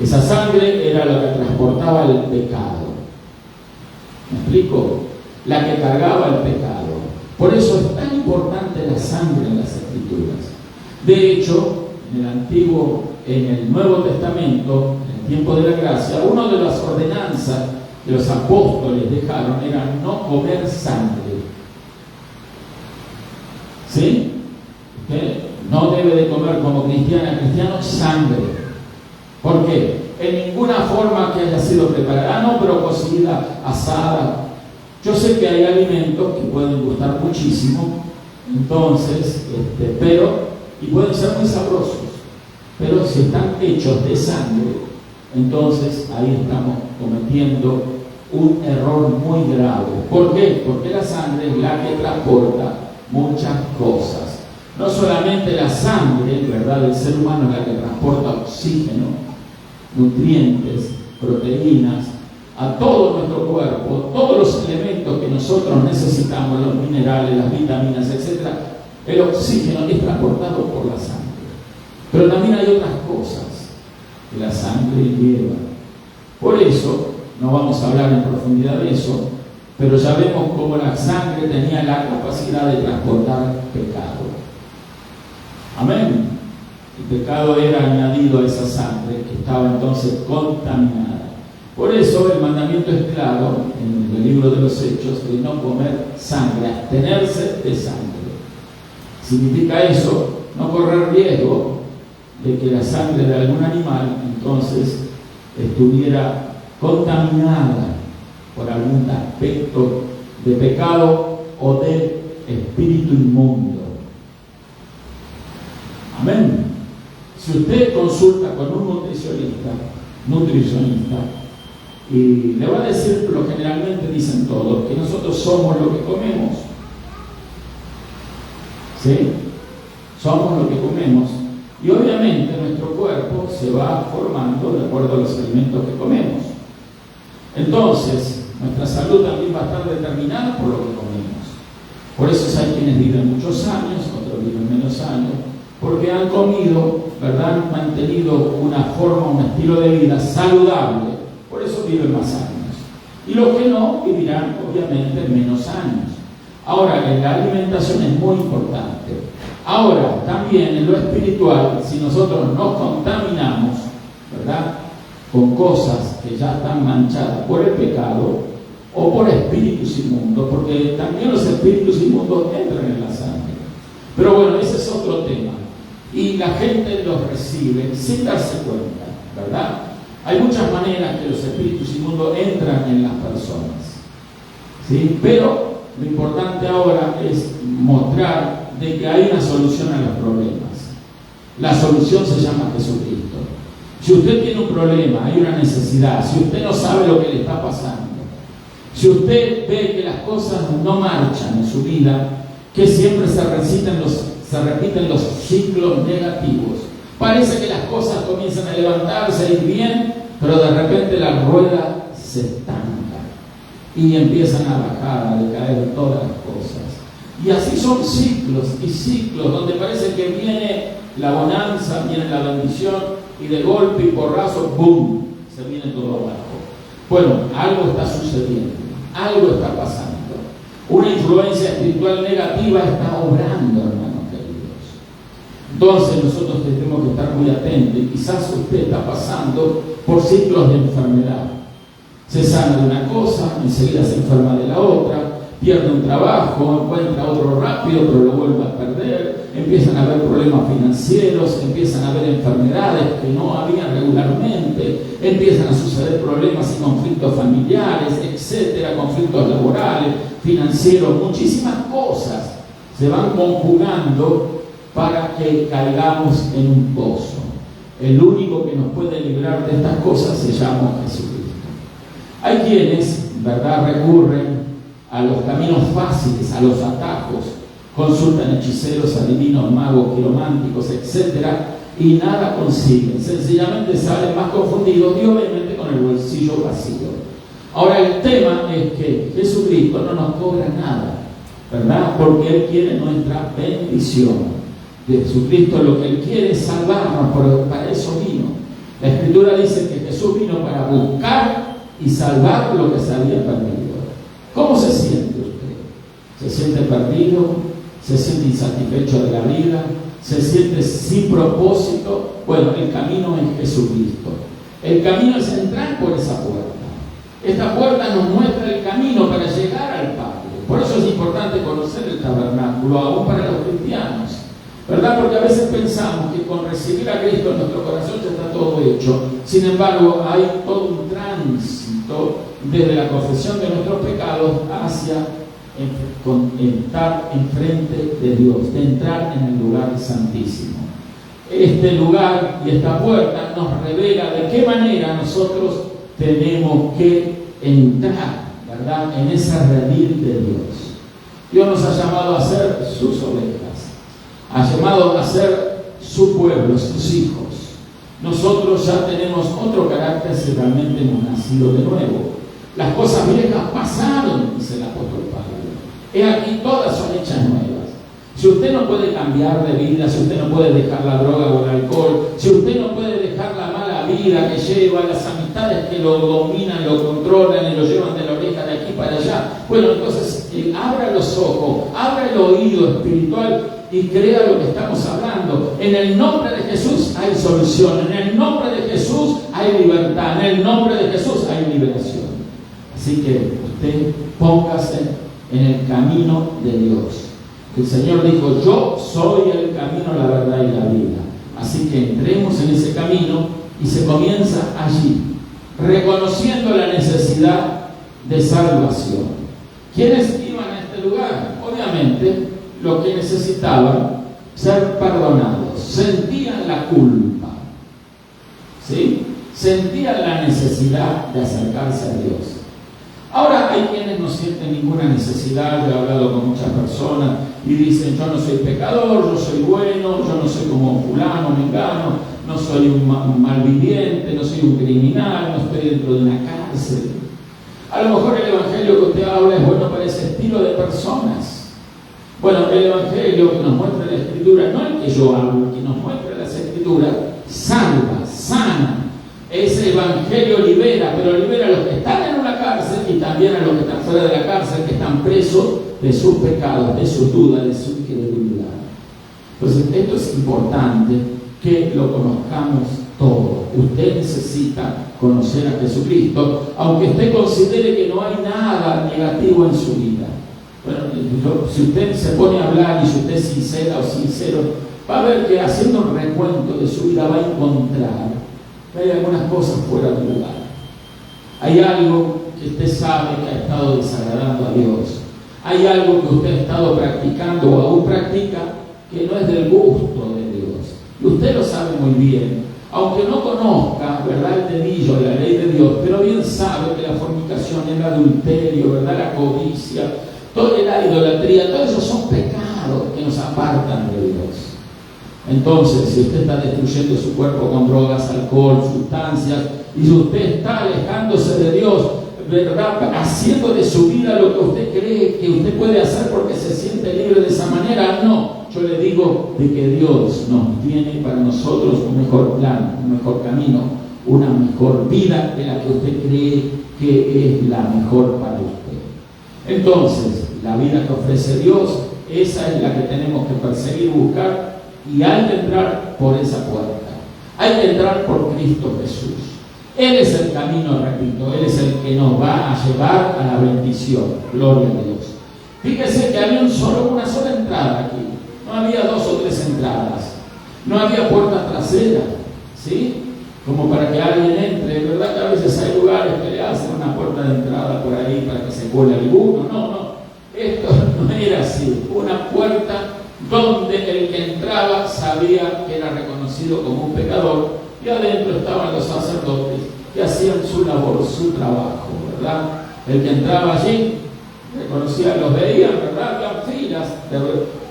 A: Esa sangre era la que transportaba el pecado. ¿Me explico? La que cargaba el pecado. Por eso es tan importante la sangre en las Escrituras. De hecho, en el Nuevo Testamento, en el tiempo de la gracia, una de las ordenanzas que los apóstoles dejaron era no comer sangre. ¿Sí? Usted no debe de comer como cristiano sangre. ¿Por qué? En ninguna forma que haya sido preparada, no, pero cocida, asada. Yo sé que hay alimentos que pueden gustar muchísimo, entonces, y pueden ser muy sabrosos, pero si están hechos de sangre, entonces ahí estamos cometiendo un error muy grave. ¿Por qué? Porque la sangre es la que transporta muchas cosas. No solamente la sangre, ¿verdad?, del ser humano es la que transporta oxígeno, nutrientes, proteínas, a todo nuestro cuerpo, todos los elementos que nosotros necesitamos, los minerales, las vitaminas, etc. El oxígeno es transportado por la sangre. Pero también hay otras cosas que la sangre lleva. Por eso, no vamos a hablar en profundidad de eso, pero ya vemos cómo la sangre tenía la capacidad de transportar pecado. Amén. El pecado era añadido a esa sangre que estaba entonces contaminada. Por eso el mandamiento es claro en el libro de los Hechos de no comer sangre, abstenerse de sangre. Significa eso, no correr riesgo de que la sangre de algún animal entonces estuviera contaminada por algún aspecto de pecado o de espíritu inmundo. Amén. Si usted consulta con un nutricionista, y le va a decir, lo generalmente dicen todos, que nosotros somos lo que comemos. ¿Sí? Somos lo que comemos. Y obviamente nuestro cuerpo se va formando de acuerdo a los alimentos que comemos. Entonces, nuestra salud también va a estar determinada por lo que comemos. Por eso hay quienes viven muchos años, otros viven menos años, porque han comido, ¿verdad?, han mantenido una forma, un estilo de vida saludable. Por eso viven más años. Y los que no, vivirán obviamente menos años. Ahora, la alimentación es muy importante. Ahora, también en lo espiritual, si nosotros nos contaminamos, ¿verdad?, con cosas que ya están manchadas por el pecado o por espíritus inmundos, porque también los espíritus inmundos entran en la sangre. Pero bueno, ese es otro tema. Y la gente los recibe sin darse cuenta, ¿verdad? Hay muchas maneras que los espíritus inmundos entran en las personas, ¿sí? Pero lo importante ahora es mostrar de que hay una solución a los problemas. La solución se llama Jesucristo. Si usted tiene un problema, hay una necesidad, si usted no sabe lo que le está pasando, si usted ve que las cosas no marchan en su vida, que siempre se se repiten los ciclos negativos. Parece que las cosas comienzan a levantarse, a ir bien, pero de repente la rueda se estanca y empiezan a bajar, a decaer todas las cosas. Y así son ciclos y ciclos, donde parece que viene la bonanza, viene la bendición, y de golpe y porrazo, ¡boom!, se viene todo abajo. Bueno, algo está sucediendo, algo está pasando. Una influencia espiritual negativa está obrando, hermanos queridos. Entonces nosotros tenemos que estar muy atentos, y quizás usted está pasando por ciclos de enfermedad. Se sana de una cosa, enseguida se enferma de la otra, pierde un trabajo, encuentra otro rápido, pero lo vuelve a perder, empiezan a haber problemas financieros, empiezan a haber enfermedades que no había regularmente, empiezan a suceder problemas y conflictos familiares, etcétera, conflictos laborales, financieros, muchísimas cosas se van conjugando para que caigamos en un pozo. El único que nos puede librar de estas cosas se llama Jesucristo. Hay quienes, ¿verdad?, recurren a los caminos fáciles, a los atajos, consultan hechiceros, adivinos, magos, quirománticos, etcétera, y nada consiguen. Sencillamente salen más confundidos y obviamente con el bolsillo vacío. Ahora, el tema es que Jesucristo no nos cobra nada, ¿verdad? Porque Él quiere nuestra bendición. Jesucristo lo que Él quiere es salvarnos, pero para eso vino. La Escritura dice que Jesús vino para buscar y salvar lo que se había perdido. ¿Cómo se siente usted? ¿Se siente perdido? ¿Se siente insatisfecho de la vida? ¿Se siente sin propósito? Bueno, el camino es Jesucristo. El camino es entrar por esa puerta. Esta puerta nos muestra el camino para llegar al Padre. Por eso es importante conocer el tabernáculo, aún para los cristianos, ¿verdad? Porque a veces pensamos que con recibir a Cristo en nuestro corazón ya está todo hecho. Sin embargo, hay todo un tránsito desde la confesión de nuestros pecados hacia estar enfrente de Dios, de entrar en el lugar santísimo. Este lugar y esta puerta nos revela de qué manera nosotros tenemos que entrar, ¿verdad?, en ese redil de Dios. Dios nos ha llamado a ser sus ovejas, ha llamado a ser su pueblo, sus hijos. Nosotros ya tenemos otro carácter si realmente hemos nacido de nuevo. Las cosas viejas pasaron, dice el apóstol Pablo. He aquí, todas son hechas nuevas. Si usted no puede cambiar de vida, si usted no puede dejar la droga o el alcohol, si usted no puede dejar la mala vida que lleva, las amistades que lo dominan, lo controlan y lo llevan de la oreja de aquí para allá, bueno, entonces abra los ojos, abra el oído espiritual y crea lo que estamos hablando. En el nombre de Jesús hay solución, en el nombre de Jesús hay libertad, en el nombre de Jesús hay liberación. Así que usted póngase en el camino de Dios. El Señor dijo: yo soy el camino, la verdad y la vida. Así que entremos en ese camino y se comienza allí, reconociendo la necesidad de salvación. ¿Quiénes iban a este lugar? Obviamente, los que necesitaban ser perdonados, sentían la culpa, ¿sí? Sentían la necesidad de acercarse a Dios. Ahora hay quienes no sienten ninguna necesidad. Yo he hablado con muchas personas y dicen: yo no soy pecador, yo soy bueno, yo no soy como fulano, mengano, no soy un malviviente, no soy un criminal, no estoy dentro de una cárcel. A lo mejor el evangelio que usted habla es bueno para ese estilo de personas. Bueno, el evangelio que nos muestra la Escritura, no el que yo hablo, el que nos muestra las Escrituras, salva, sana. Ese evangelio libera, pero libera a los que están en una cárcel y también a los que están fuera de la cárcel, que están presos de sus pecados, de sus dudas, de su incredulidad. Entonces, esto es importante que lo conozcamos todo. Usted necesita conocer a Jesucristo, aunque usted considere que no hay nada negativo en su vida. Bueno, si usted se pone a hablar y si usted es sincera o sincero, va a ver que haciendo un recuento de su vida va a encontrar que hay algunas cosas fuera de lugar. Hay algo que usted sabe que ha estado desagradando a Dios. Hay algo que usted ha estado practicando o aún practica que no es del gusto de Dios. Y usted lo sabe muy bien. Aunque no conozca, ¿verdad?, el dedillo de la ley de Dios, pero bien sabe que la fornicación, el adulterio, ¿verdad?, la codicia, toda la idolatría, todo eso son pecados. pecados que nos apartan de Dios. Entonces, si usted está destruyendo su cuerpo con drogas, alcohol, sustancias, y si usted está alejándose de Dios, ¿verdad?, haciendo de su vida lo que usted cree que usted puede hacer porque se siente libre de esa manera, no. Yo le digo de que Dios nos tiene para nosotros un mejor plan, un mejor camino, una mejor vida de la que usted cree que es la mejor para usted. Entonces, la vida que ofrece Dios, esa es la que tenemos que perseguir, buscar, y hay que entrar por esa puerta. Hay que entrar por Cristo Jesús. Él es el camino, repito, Él es el que nos va a llevar a la bendición. Gloria a Dios. Fíjese que había una sola entrada aquí. No había 2 o 3 entradas. No había puerta trasera, ¿sí? Como para que alguien entre. ¿Verdad que a veces hay lugares que le hacen una puerta de entrada por ahí para que se cuele alguno? No. Esto no era así. Una puerta donde el que entraba sabía que era reconocido como un pecador, y adentro estaban los sacerdotes que hacían su labor, su trabajo, ¿verdad? El que entraba allí reconocía, los veían, ¿verdad? Había filas de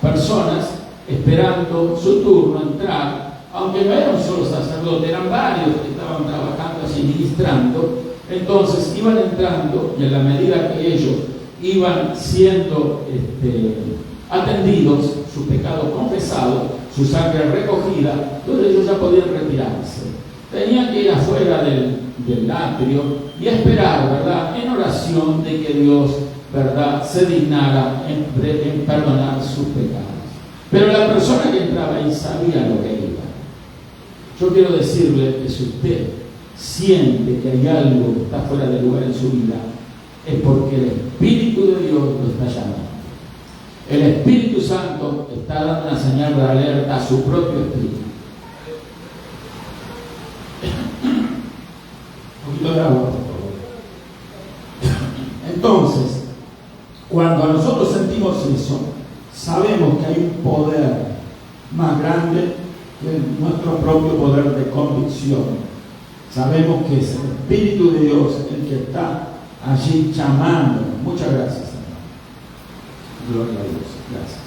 A: personas esperando su turno entrar, aunque no era un solo sacerdote, eran varios que estaban trabajando allí ministrando. Entonces iban entrando, y en la medida que ellos iban siendo atendidos, su pecado confesado, su sangre recogida, entonces ellos ya podían retirarse. Tenían que ir afuera del atrio y esperar, ¿verdad?, en oración de que Dios, ¿verdad?, se dignara en perdonar sus pecados. Pero la persona que entraba ahí sabía lo que iba. Yo quiero decirle que si usted siente que hay algo que está fuera de lugar en su vida, es porque el Espíritu de Dios lo está llamando. El Espíritu Santo está dando una señal de alerta a su propio espíritu. Un poquito de agua, por favor. Entonces, cuando nosotros sentimos eso, sabemos que hay un poder más grande que nuestro propio poder de convicción. Sabemos que es el Espíritu de Dios el que está allí llamando. Muchas gracias. Gloria a Dios, gracias.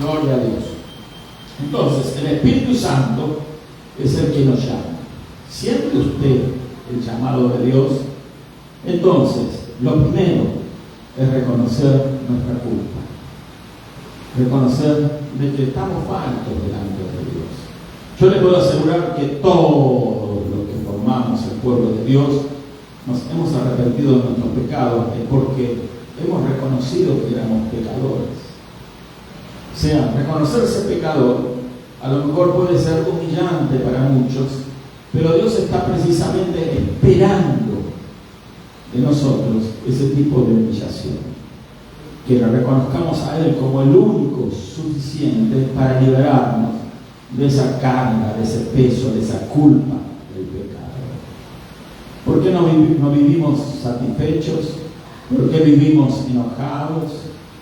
A: Gloria a Dios. Entonces, el Espíritu Santo es el que nos llama. ¿Siente usted el llamado de Dios? Entonces, lo primero es reconocer nuestra culpa. Reconocer de que estamos faltos delante de Dios. Yo le puedo asegurar que todos los que formamos el pueblo de Dios nos hemos arrepentido de nuestros pecados, porque hemos reconocido que éramos pecadores. O sea, reconocerse pecador a lo mejor puede ser humillante para muchos, pero Dios está precisamente esperando de nosotros ese tipo de humillación, que lo reconozcamos a Él como el único suficiente para liberarnos de esa carga, de ese peso, de esa culpa del pecado. ¿Por qué no vivimos satisfechos? ¿Por qué vivimos enojados?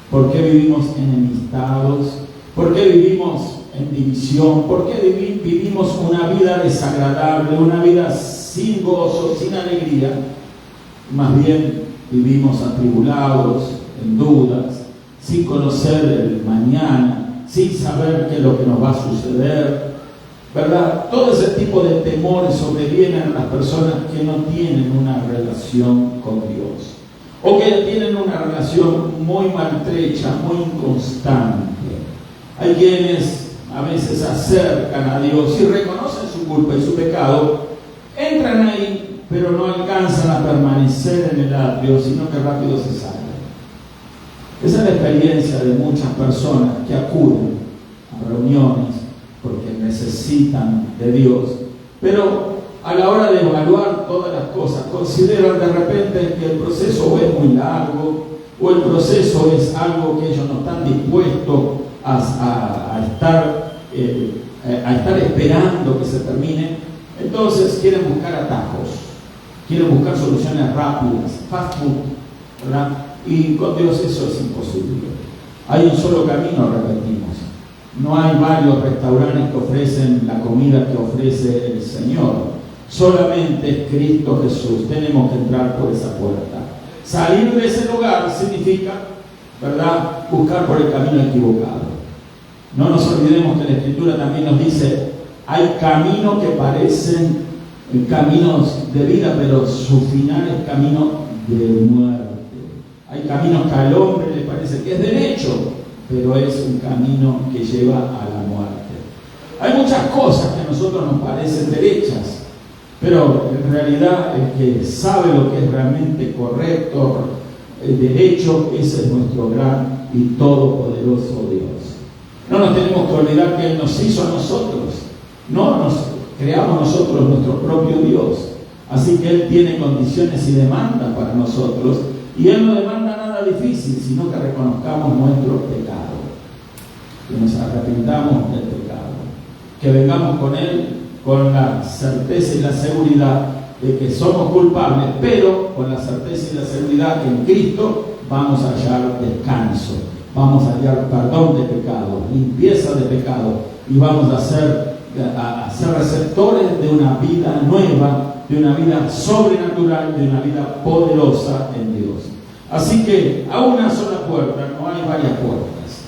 A: ¿Por qué vivimos enemistados? ¿Por qué vivimos en división? ¿Por qué vivimos una vida desagradable, una vida sin gozo, sin alegría? Más bien vivimos atribulados, en dudas, sin conocer el mañana, sin saber qué es lo que nos va a suceder, ¿verdad? Todo ese tipo de temores sobrevienen a las personas que no tienen una relación con Dios, o que tienen una relación muy maltrecha, muy inconstante. Hay quienes a veces se acercan a Dios y reconocen su culpa y su pecado, entran ahí, pero no alcanzan a permanecer en el atrio, sino que rápido se salen. Esa es la experiencia de muchas personas que acuden a reuniones porque necesitan de Dios, pero a la hora de evaluar todas las cosas, consideran de repente que el proceso es muy largo, o el proceso es algo que ellos no están dispuestos a estar esperando que se termine. Entonces quieren buscar atajos, quieren buscar soluciones rápidas, fast food, ¿verdad? Y con Dios eso es imposible. Hay un solo camino, repetimos. No hay varios restaurantes que ofrecen la comida que ofrece el Señor. Solamente es Cristo Jesús. Tenemos que entrar por esa puerta. Salir de ese lugar significa, ¿verdad?, buscar por el camino equivocado. No nos olvidemos que la Escritura también nos dice, hay caminos que parecen caminos de vida, pero su final es camino de muerte. Hay caminos que al hombre le parece que es derecho, pero es un camino que lleva a la muerte. Hay muchas cosas que a nosotros nos parecen derechas, pero en realidad el que sabe lo que es realmente correcto, el derecho, ese es nuestro gran y todopoderoso Dios. No nos tenemos que olvidar que Él nos hizo a nosotros, no nos creamos nosotros nuestro propio Dios. Así que Él tiene condiciones y demandas para nosotros, y Él no demanda nada difícil, sino que reconozcamos nuestro pecado, que nos arrepintamos del pecado, que vengamos con Él con la certeza y la seguridad de que somos culpables, pero con la certeza y la seguridad que en Cristo vamos a hallar descanso, vamos a hallar perdón de pecado, limpieza de pecado, y vamos a ser receptores de una vida nueva, de una vida sobrenatural, de una vida poderosa en Dios. Así que a una sola puerta, no hay varias puertas.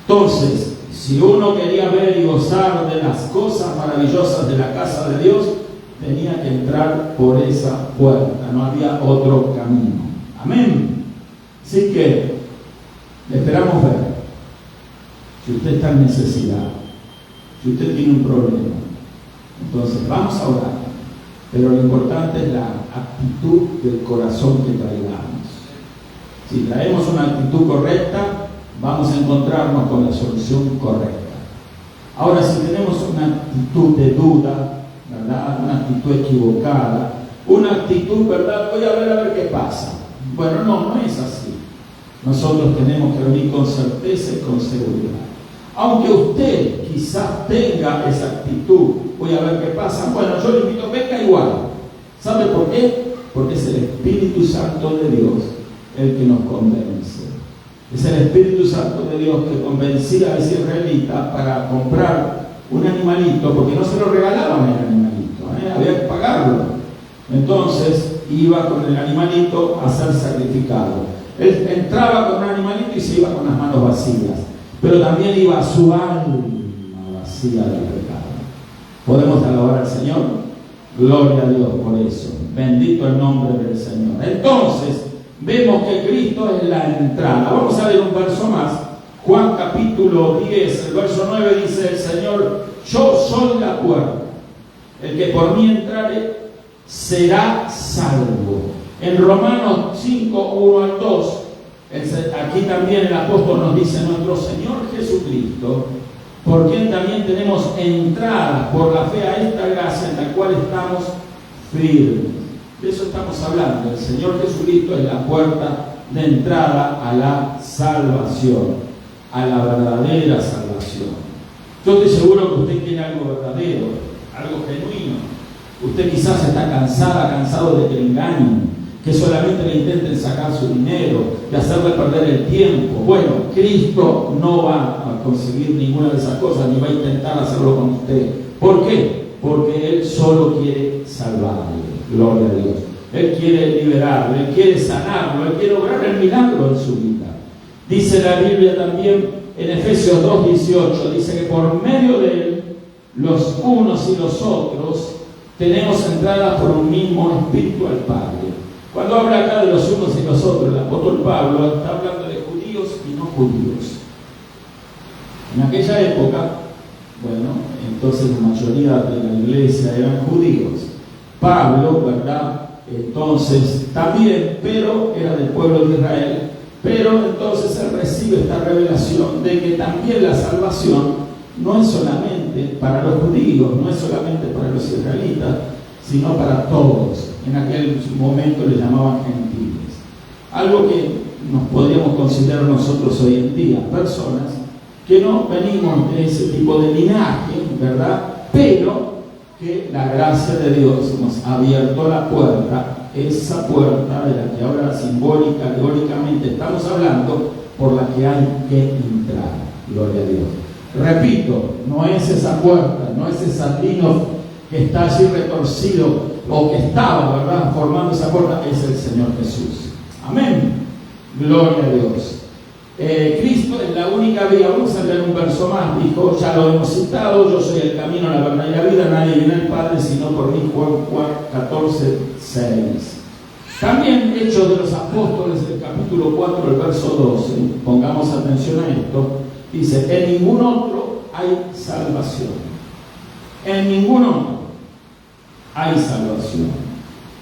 A: Entonces, si uno quería ver y gozar de las cosas maravillosas de la casa de Dios, tenía que entrar por esa puerta, no había otro camino. Amén. Así que le esperamos ver. Si usted está en necesidad, si usted tiene un problema, entonces vamos a orar. Pero lo importante es la actitud del corazón que traigamos. Si traemos una actitud correcta, vamos a encontrarnos con la solución correcta. Ahora, si tenemos una actitud de duda, ¿verdad?, una actitud equivocada, una actitud, ¿verdad?, voy a ver qué pasa. Bueno, no es así. Nosotros tenemos que venir con certeza y con seguridad. Aunque usted quizás tenga esa actitud, voy a ver qué pasa, bueno, yo le invito, venga igual. ¿Sabe por qué? Porque es el Espíritu Santo de Dios el que nos convence. Es el Espíritu Santo de Dios que convencía a ese israelita para comprar un animalito, porque no se lo regalaban el animalito, había que pagarlo. Entonces iba con el animalito a ser sacrificado. Él entraba con un animalito y se iba con las manos vacías, pero también iba su alma vacía del pecado. ¿Podemos alabar al Señor? Gloria a Dios por eso. Bendito el nombre del Señor. Entonces, vemos que Cristo es la entrada. Vamos a ver un verso más. Juan capítulo 10, el verso 9 dice el Señor, yo soy la puerta. El que por mí entrare será salvo. En Romanos 5, 1 al 2, aquí también el apóstol nos dice, nuestro Señor Jesucristo, por quien también tenemos entrada por la fe a esta gracia en la cual estamos firmes. De eso estamos hablando. El Señor Jesucristo es la puerta de entrada a la salvación, a la verdadera salvación. Yo estoy seguro que usted quiere algo verdadero, algo genuino. Usted quizás está cansado de que le engañen, que solamente le intenten sacar su dinero, de hacerle perder el tiempo. Bueno, Cristo no va a conseguir ninguna de esas cosas, ni va a intentar hacerlo con usted. ¿Por qué? Porque Él solo quiere salvarle. Gloria a Dios. Él quiere liberarlo, Él quiere sanarlo, Él quiere obrar el milagro en su vida. Dice la Biblia también en Efesios 2:18, dice que por medio de Él, los unos y los otros, tenemos entrada por un mismo Espíritu al Padre. Cuando habla acá de los unos y los otros, el apóstol Pablo está hablando de judíos y no judíos. En aquella época, bueno, entonces la mayoría de la iglesia eran judíos. Pablo, ¿verdad?, entonces también, pero era del pueblo de Israel, pero entonces él recibe esta revelación de que también la salvación no es solamente para los judíos, no es solamente para los israelitas, sino para todos. En aquel momento le llamaban gentiles. Algo que nos podríamos considerar nosotros hoy en día, personas que no venimos de ese tipo de linaje, ¿verdad?, pero que la gracia de Dios nos ha abierto la puerta, esa puerta de la que ahora simbólica, teóricamente estamos hablando, por la que hay que entrar. Gloria a Dios. Repito, no es esa puerta, no es esa line que está allí retorcido, o que estaba, ¿verdad?, formando esa puerta, es el Señor Jesús. Amén. Gloria a Dios. Cristo es la única vía. Vamos a leer un verso más. Dijo, ya lo hemos citado: yo soy el camino, la verdad y la vida, nadie viene al Padre sino por mí. Juan 14:6. También Hechos de los Apóstoles, el capítulo 4, el verso 12. Pongamos atención a esto. Dice: en ningún otro hay salvación. En ningún otro hay salvación.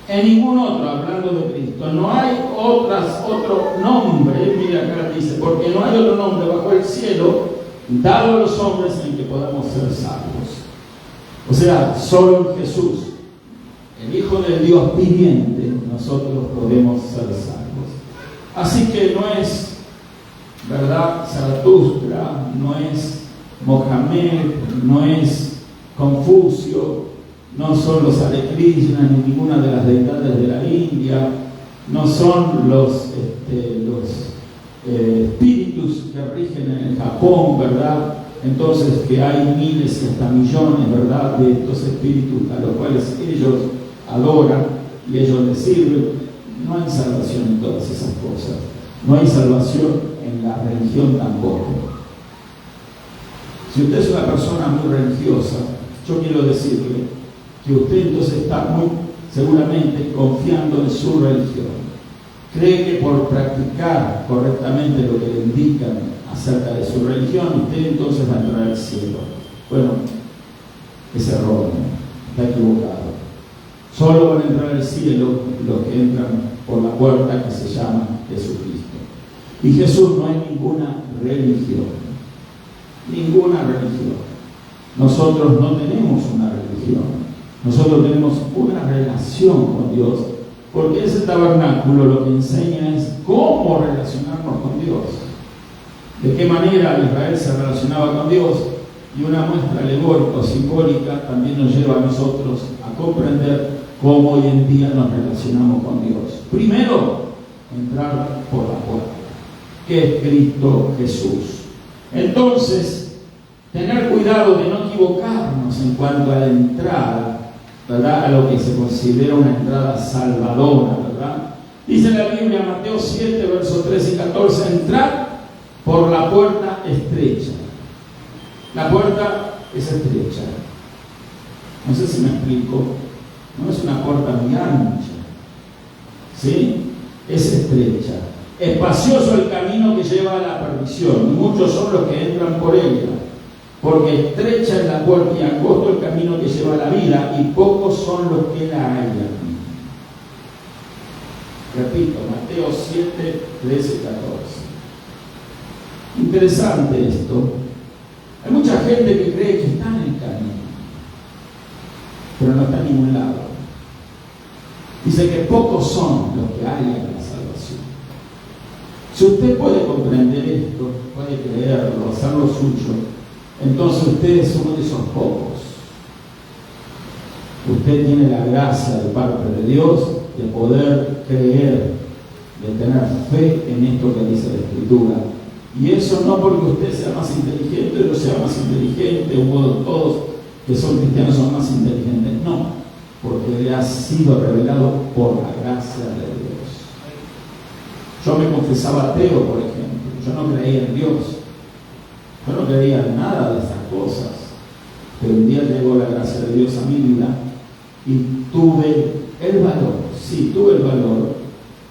A: En ningún otro, hablando de Cristo, no hay otro nombre. Mira acá dice: porque no hay otro nombre bajo el cielo dado a los hombres en que podamos ser salvos. O sea, solo en Jesús, el Hijo del Dios viviente, nosotros podemos ser salvos. Así que no es, ¿verdad?, Zaratustra, no es Mohamed, no es Confucio, no son los Hare Krishna ni ninguna de las deidades de la India, no son los espíritus que rigen en el Japón, ¿verdad? Entonces, que hay miles y hasta millones, ¿verdad?, de estos espíritus a los cuales ellos adoran y ellos les sirven. No hay salvación en todas esas cosas. No hay salvación en la religión tampoco. Si usted es una persona muy religiosa, yo quiero decirle que usted entonces está muy seguramente confiando en su religión. Cree que por practicar correctamente lo que le indican acerca de su religión, usted entonces va a entrar al cielo. Bueno, es erróneo, está equivocado. Solo van a entrar al cielo los que entran por la puerta que se llama Jesucristo. Y Jesús no hay ninguna religión. Ninguna religión. Nosotros no tenemos una religión. Nosotros tenemos una relación con Dios, porque ese tabernáculo lo que enseña es cómo relacionarnos con Dios, de qué manera Israel se relacionaba con Dios, y una muestra alegórica o simbólica también nos lleva a nosotros a comprender cómo hoy en día nos relacionamos con Dios. Primero, entrar por la puerta, que es Cristo Jesús. Entonces, tener cuidado de no equivocarnos en cuanto a la entrada, ¿verdad?, a lo que se considera una entrada salvadora, ¿verdad? Dice la Biblia, Mateo 7, versos 13 y 14: entrad por la puerta estrecha. La puerta es estrecha. No sé si me explico. No es una puerta muy ancha, ¿sí? Es estrecha. Espacioso el camino que lleva a la perdición, y muchos son los que entran por ella. Porque estrecha es la puerta y angosto el camino que lleva a la vida, y pocos son los que la hallan. Repito, Mateo 7, 13 y 14. Interesante esto. Hay mucha gente que cree que está en el camino, pero no está en ningún lado. Dice que pocos son los que hallan la salvación. Si usted puede comprender esto, puede creerlo, hacer lo suyo, entonces usted es uno de esos pocos. Usted tiene la gracia de parte de Dios de poder creer, de tener fe en esto que dice la Escritura. Y eso no porque usted sea más inteligente, yo sea más inteligente, o todos que son cristianos son más inteligentes. No, porque le ha sido revelado por la gracia de Dios. Yo me confesaba ateo, por ejemplo. Yo no creía en Dios. Yo no creía en nada de esas cosas, pero un día llegó la gracia de Dios a mi vida y tuve el valor, tuve el valor.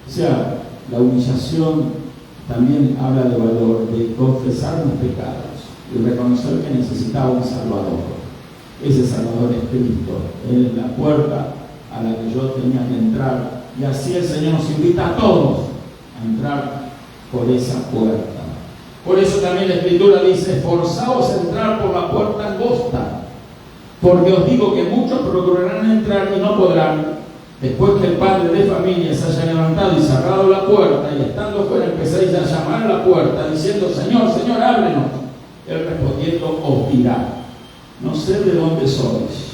A: O sea, la humillación también habla de valor, de confesar mis pecados y reconocer que necesitaba un Salvador. Ese Salvador es Cristo. Él es la puerta a la que yo tenía que entrar, y así el Señor nos invita a todos a entrar por esa puerta. Por eso también la Escritura dice: esforzaos a entrar por la puerta angosta, porque os digo que muchos procurarán entrar y no podrán. Después que el padre de familia se haya levantado y cerrado la puerta, y estando fuera empezáis a llamar a la puerta, diciendo: Señor, Señor, ábrenos. Él respondiendo os dirá: no sé de dónde sois.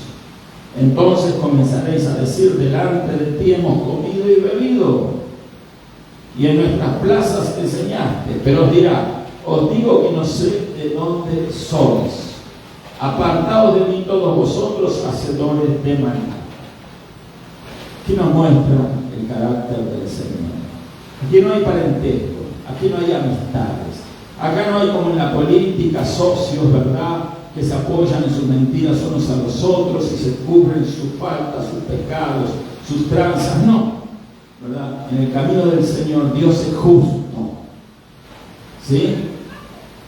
A: Entonces comenzaréis a decir: delante de ti hemos comido y bebido, y en nuestras plazas enseñaste. Pero os dirá: os digo que no sé de dónde sois. apartaos de mí todos vosotros, hacedores de maldad. Aquí nos muestra el carácter del Señor. Aquí no hay parentesco, aquí no hay amistades. Acá no hay, como en la política, socios, ¿verdad?, que se apoyan en sus mentiras unos a los otros y se cubren sus faltas, sus pecados, sus tranzas. No, ¿verdad? En el camino del Señor Dios es justo. ¿Sí?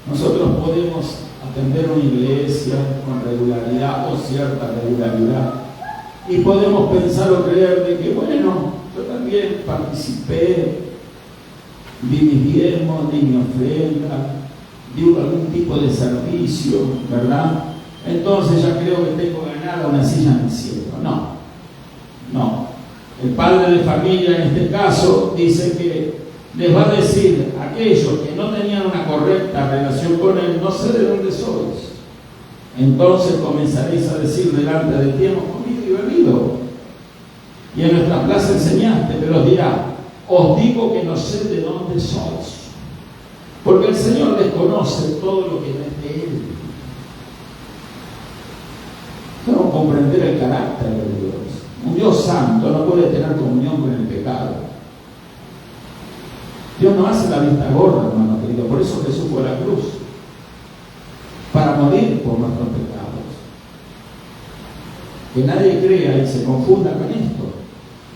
A: Nosotros podemos atender una iglesia con regularidad o cierta regularidad y podemos pensar o creer de que, bueno, yo también participé, di mis diezmos, di mi ofrenda, di algún tipo de servicio, ¿verdad? Entonces ya creo que tengo ganada una silla en el cielo. No. El padre de familia en este caso dice que les va a decir a aquellos que no tenían una correcta relación con él: no sé de dónde sois. Entonces comenzaréis a decir delante de ti: hemos comido y bebido, y en nuestra plaza enseñaste. Pero os dirá: os digo que no sé de dónde sois. Porque el Señor desconoce todo lo que no es de Él. Debemos comprender el carácter de Dios. Un Dios santo no puede tener comunión con el pecado. Dios no hace la vista gorda, hermano querido. Por eso Jesús fue a la cruz, para morir por nuestros pecados. Que nadie crea y se confunda con esto,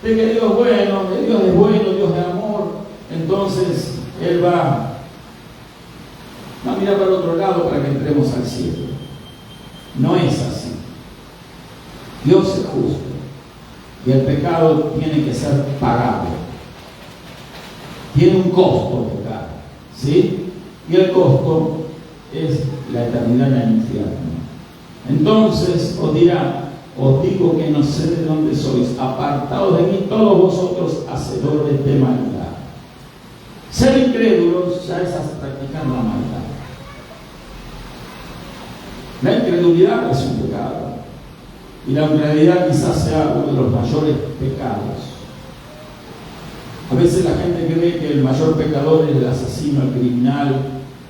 A: de que Dios es bueno, que Dios es bueno, Dios es amor, entonces Él va a mirar para el otro lado para que entremos al cielo. No es así. Dios es justo y el pecado tiene que ser pagado. Tiene un costo pecar, ¿sí? Y el costo es la eternidad en el infierno. Entonces os dirá: os digo que no sé de dónde sois, apartaos de mí todos vosotros, hacedores de maldad. Ser incrédulos ya es practicando la maldad. La incredulidad es un pecado, y la incredulidad quizás sea uno de los mayores pecados. A veces la gente cree que el mayor pecador es el asesino, el criminal,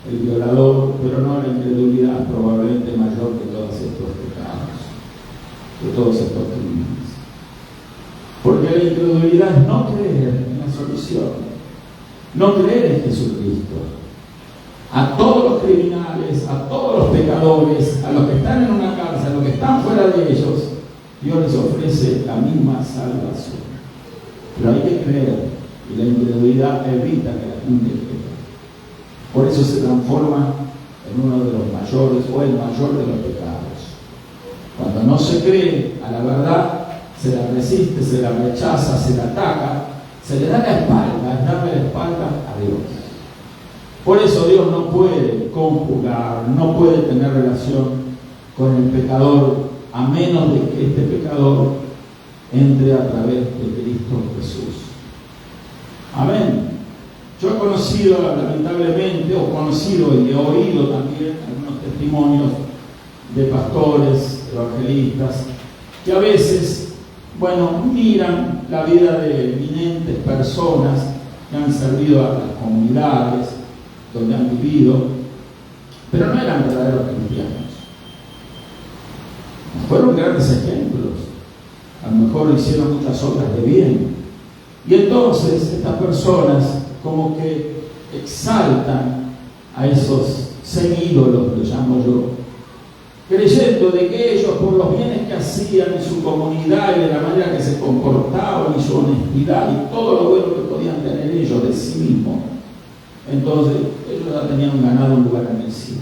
A: el violador, pero no, la incredulidad es probablemente mayor que todos estos pecados, que todos estos crímenes. Porque la incredulidad es no creer en la solución, no creer en Jesucristo. A todos los criminales, a todos los pecadores, a los que están en una cárcel, a los que están fuera de ellos, Dios les ofrece la misma salvación. Pero hay que creer, y la incredulidad evita que la gente crea. Por eso se transforma en uno de los mayores o el mayor de los pecados. Cuando no se cree a la verdad, se la resiste, se la rechaza, se la ataca, se le da la espalda, es darle la espalda a Dios. Por eso Dios no puede conjugar, no puede tener relación con el pecador, a menos de que este pecador entre a través de Cristo Jesús. Amén. Yo he conocido, lamentablemente, y he oído también algunos testimonios de pastores, evangelistas, que a veces, miran la vida de eminentes personas que han servido a las comunidades donde han vivido, pero no eran verdaderos cristianos. Fueron grandes ejemplos, a lo mejor hicieron muchas obras de bien, y entonces estas personas como que exaltan a esos semídolos, lo llamo yo, creyendo de que ellos, por los bienes que hacían en su comunidad y de la manera que se comportaban y su honestidad y todo lo bueno que podían tener ellos de sí mismos, entonces ellos ya tenían ganado un lugar en el cielo.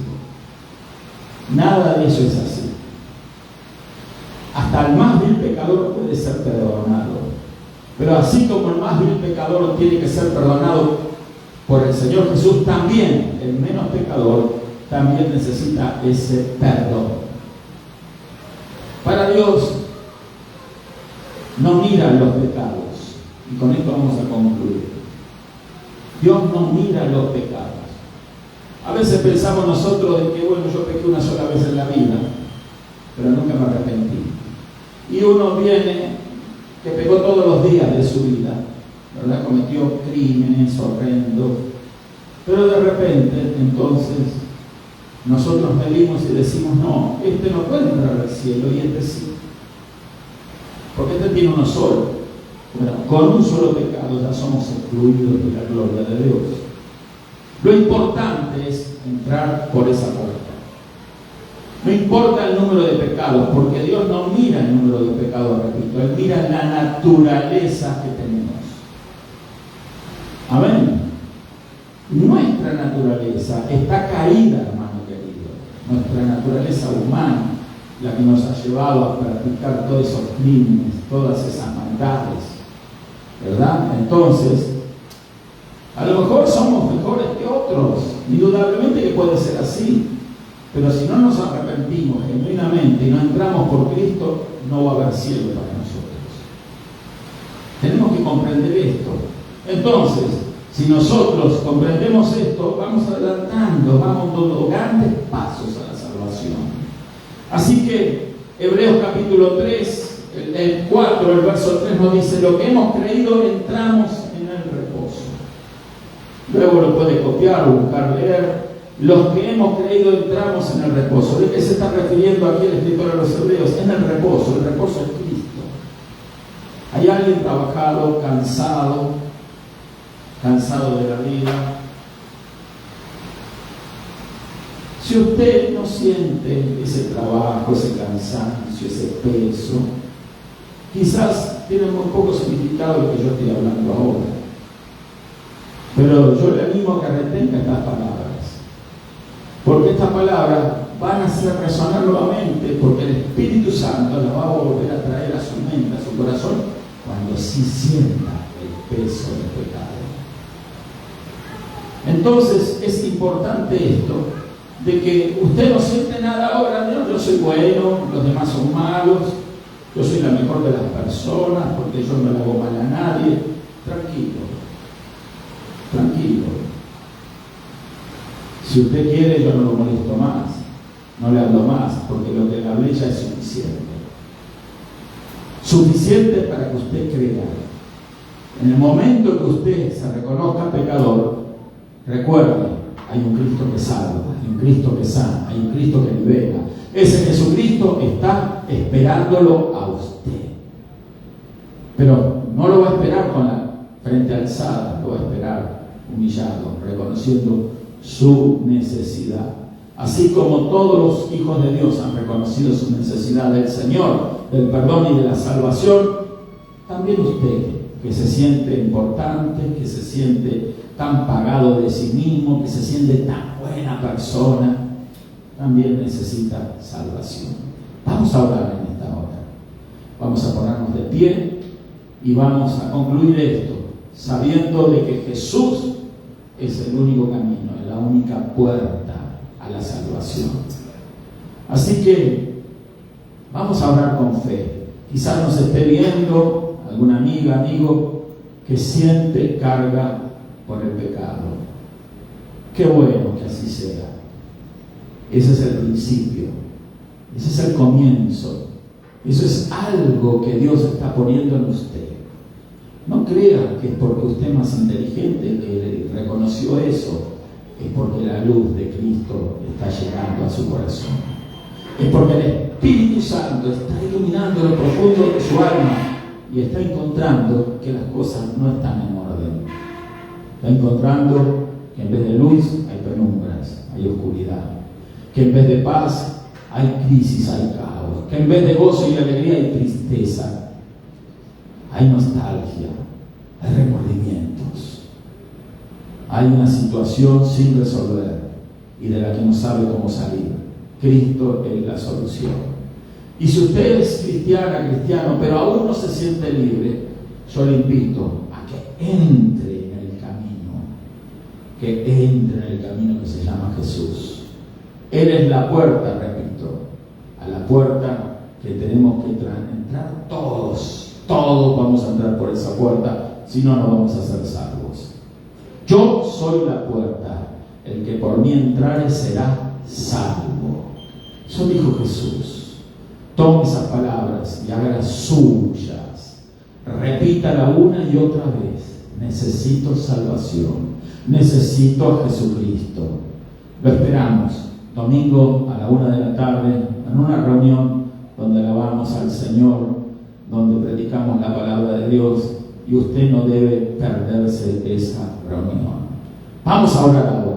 A: Nada de eso es así. Hasta el más vil pecador puede ser perdonado, pero así como el más vil pecador tiene que ser perdonado por el Señor Jesús, también el menos pecador también necesita ese perdón. Para Dios no mira los pecados, y con esto vamos a concluir. Dios no mira los pecados. A veces pensamos nosotros de que, yo pequé una sola vez en la vida, pero nunca me arrepentí. Y uno viene que pecó todos los días de su vida, ¿verdad? Cometió crímenes horrendos, pero de repente entonces nosotros medimos y decimos, no, este no puede entrar al cielo y este sí. Porque este tiene uno solo. Bueno, con un solo pecado ya somos excluidos de la gloria de Dios. Lo importante es entrar por esa puerta. No importa el número de pecados, porque Dios no mira el número de pecados, repito, Él mira la naturaleza que tenemos. Amén. Nuestra naturaleza está caída, hermano querido. Nuestra naturaleza humana, la que nos ha llevado a practicar todos esos crímenes, todas esas maldades, ¿verdad? Entonces, a lo mejor somos mejores que otros, indudablemente que puede ser así, pero si no nos arrepentimos genuinamente y no entramos por Cristo, no va a haber cielo para nosotros. Tenemos que comprender esto. Entonces, si nosotros comprendemos esto, vamos adelantando, vamos dando grandes pasos a la salvación. Así que Hebreos capítulo 3, el 4, el verso 3 nos dice: lo que hemos creído entramos en el reposo. Luego lo puede copiar o buscar leer. Los que hemos creído entramos en el reposo. ¿De qué se está refiriendo aquí el escritor de los Hebreos? En el reposo es Cristo. Hay alguien trabajado, cansado de la vida. Si usted no siente ese trabajo, ese cansancio, ese peso, quizás tiene muy poco significado lo que yo estoy hablando ahora. Pero yo le animo a que retenga estas palabras. Porque estas palabras van a hacer resonar nuevamente, porque el Espíritu Santo las va a volver a traer a su mente, a su corazón, cuando sí sienta el peso del pecado. Entonces es importante esto, de que usted no siente nada ahora, ¿no? Yo soy bueno, los demás son malos, yo soy la mejor de las personas, porque yo no le hago mal a nadie. Tranquilo. Si usted quiere, yo no lo molesto más, no le hablo más, porque lo que le hablé ya es suficiente. Suficiente para que usted crea. En el momento que usted se reconozca pecador, recuerde, hay un Cristo que salva, hay un Cristo que sana, hay un Cristo que libera. Ese Jesucristo está esperándolo a usted. Pero no lo va a esperar con la frente alzada, lo va a esperar humillado, reconociendo su necesidad. Así como todos los hijos de Dios han reconocido su necesidad del Señor, del perdón y de la salvación, también usted, que se siente importante, que se siente tan pagado de sí mismo, que se siente tan buena persona, también necesita salvación. Vamos a orar en esta hora. Vamos a ponernos de pie y vamos a concluir esto, sabiendo de que Jesús es el único camino, es la única puerta a la salvación. Así que vamos a orar con fe. Quizás nos esté viendo alguna amiga, amigo que siente carga por el pecado. Qué bueno que así sea. Ese es el principio, ese es el comienzo, eso es algo que Dios está poniendo en usted. No crea que es porque usted es más inteligente que reconoció eso, es porque la luz de Cristo está llegando a su corazón. Es porque el Espíritu Santo está iluminando lo profundo de su alma y está encontrando que las cosas no están en orden. Está encontrando que en vez de luz hay penumbras, hay oscuridad. Que en vez de paz hay crisis, hay caos. Que en vez de gozo y alegría hay tristeza. Hay nostalgia, hay remordimientos, hay una situación sin resolver y de la que no sabe cómo salir. Cristo es la solución. Y si usted es cristiano, pero aún no se siente libre, yo le invito a que entre en el camino que se llama Jesús. Él es la puerta, repito, a la puerta que tenemos que entrar todos. Todos vamos a entrar por esa puerta, si no, no vamos a ser salvos. Yo soy la puerta, el que por mí entrare será salvo. Eso dijo Jesús. Tome esas palabras y hágalas suyas. Repítala una y otra vez. Necesito salvación. Necesito a Jesucristo. Lo esperamos domingo a la 1 de la tarde, en una reunión donde alabamos al Señor, donde predicamos la palabra de Dios, y usted no debe perderse esa reunión. Vamos a orar ahora.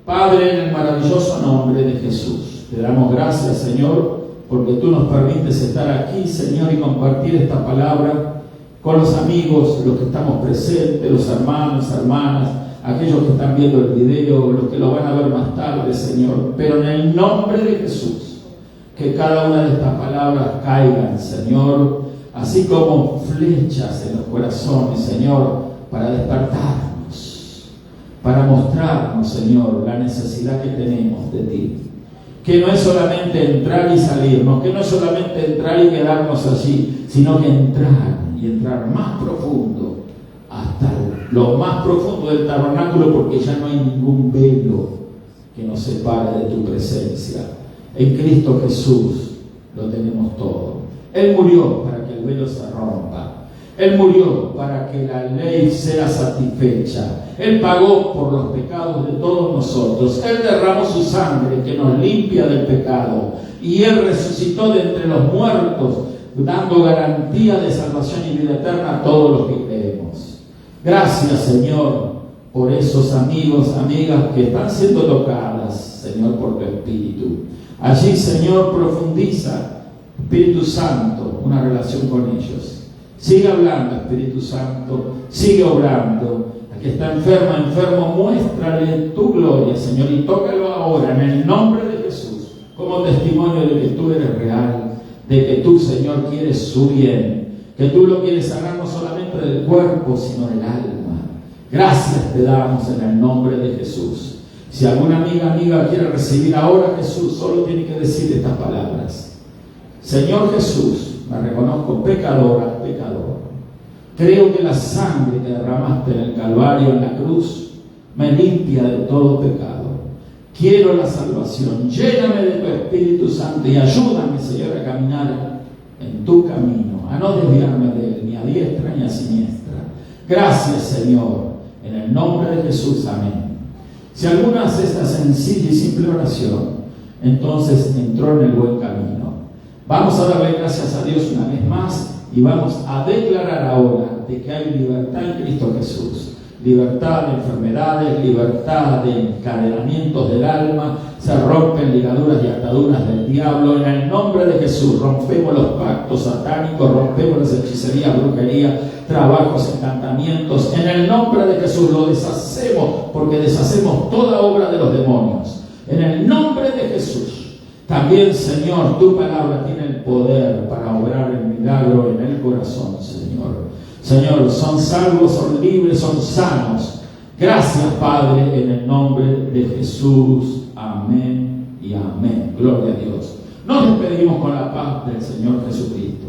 A: Padre, en el maravilloso nombre de Jesús, te damos gracias, Señor, porque tú nos permites estar aquí, Señor, y compartir esta palabra con los amigos, los que estamos presentes, los hermanos, hermanas, aquellos que están viendo el video, los que lo van a ver más tarde, Señor. Pero en el nombre de Jesús, que cada una de estas palabras caigan, Señor, así como flechas en los corazones, Señor, para despertarnos, para mostrarnos, Señor, la necesidad que tenemos de ti. Que no es solamente entrar y salirnos, que no es solamente entrar y quedarnos allí, sino que entrar y entrar más profundo, hasta lo más profundo del tabernáculo, porque ya no hay ningún velo que nos separe de tu presencia. En Cristo Jesús lo tenemos todo. Él murió para que el velo se rompa. Él murió para que la ley sea satisfecha. Él pagó por los pecados de todos nosotros. Él derramó su sangre que nos limpia del pecado. Y Él resucitó de entre los muertos, dando garantía de salvación y vida eterna a todos los que creemos. Gracias, Señor, por esos amigos, amigas que están siendo tocadas, Señor, por tu Espíritu. Allí, Señor, profundiza, Espíritu Santo, una relación con ellos. Sigue hablando, Espíritu Santo, sigue obrando. Al que está enfermo, muéstrale tu gloria, Señor, y tócalo ahora en el nombre de Jesús, como testimonio de que tú eres real, de que tú, Señor, quieres su bien, que tú lo quieres sanar no solamente del cuerpo, sino del alma. Gracias te damos en el nombre de Jesús. Si alguna amiga quiere recibir ahora a Jesús, solo tiene que decir estas palabras: Señor Jesús, me reconozco pecadora, pecador. Creo que la sangre que derramaste en el Calvario, en la cruz, me limpia de todo pecado. Quiero la salvación. Lléname de tu Espíritu Santo y ayúdame, Señor, a caminar en tu camino, a no desviarme de él, ni a diestra ni a siniestra. Gracias, Señor, en el nombre de Jesús. Amén. Si alguno hace esta sencilla y simple oración, entonces entró en el buen camino. Vamos a darle gracias a Dios una vez más y vamos a declarar ahora de que hay libertad en Cristo Jesús. Libertad de enfermedades, libertad de encadenamientos del alma, se rompen ligaduras y ataduras del diablo. En el nombre de Jesús rompemos los pactos satánicos, rompemos las hechicerías, brujerías, trabajos, encantamientos. En el nombre de Jesús lo deshacemos, porque deshacemos toda obra de los demonios. En el nombre de Jesús. También, Señor, tu palabra tiene el poder para obrar el milagro en el corazón, Señor. Señor, son salvos, son libres, son sanos. Gracias, Padre, en el nombre de Jesús. Amén y amén. Gloria a Dios. Nos despedimos con la paz del Señor Jesucristo.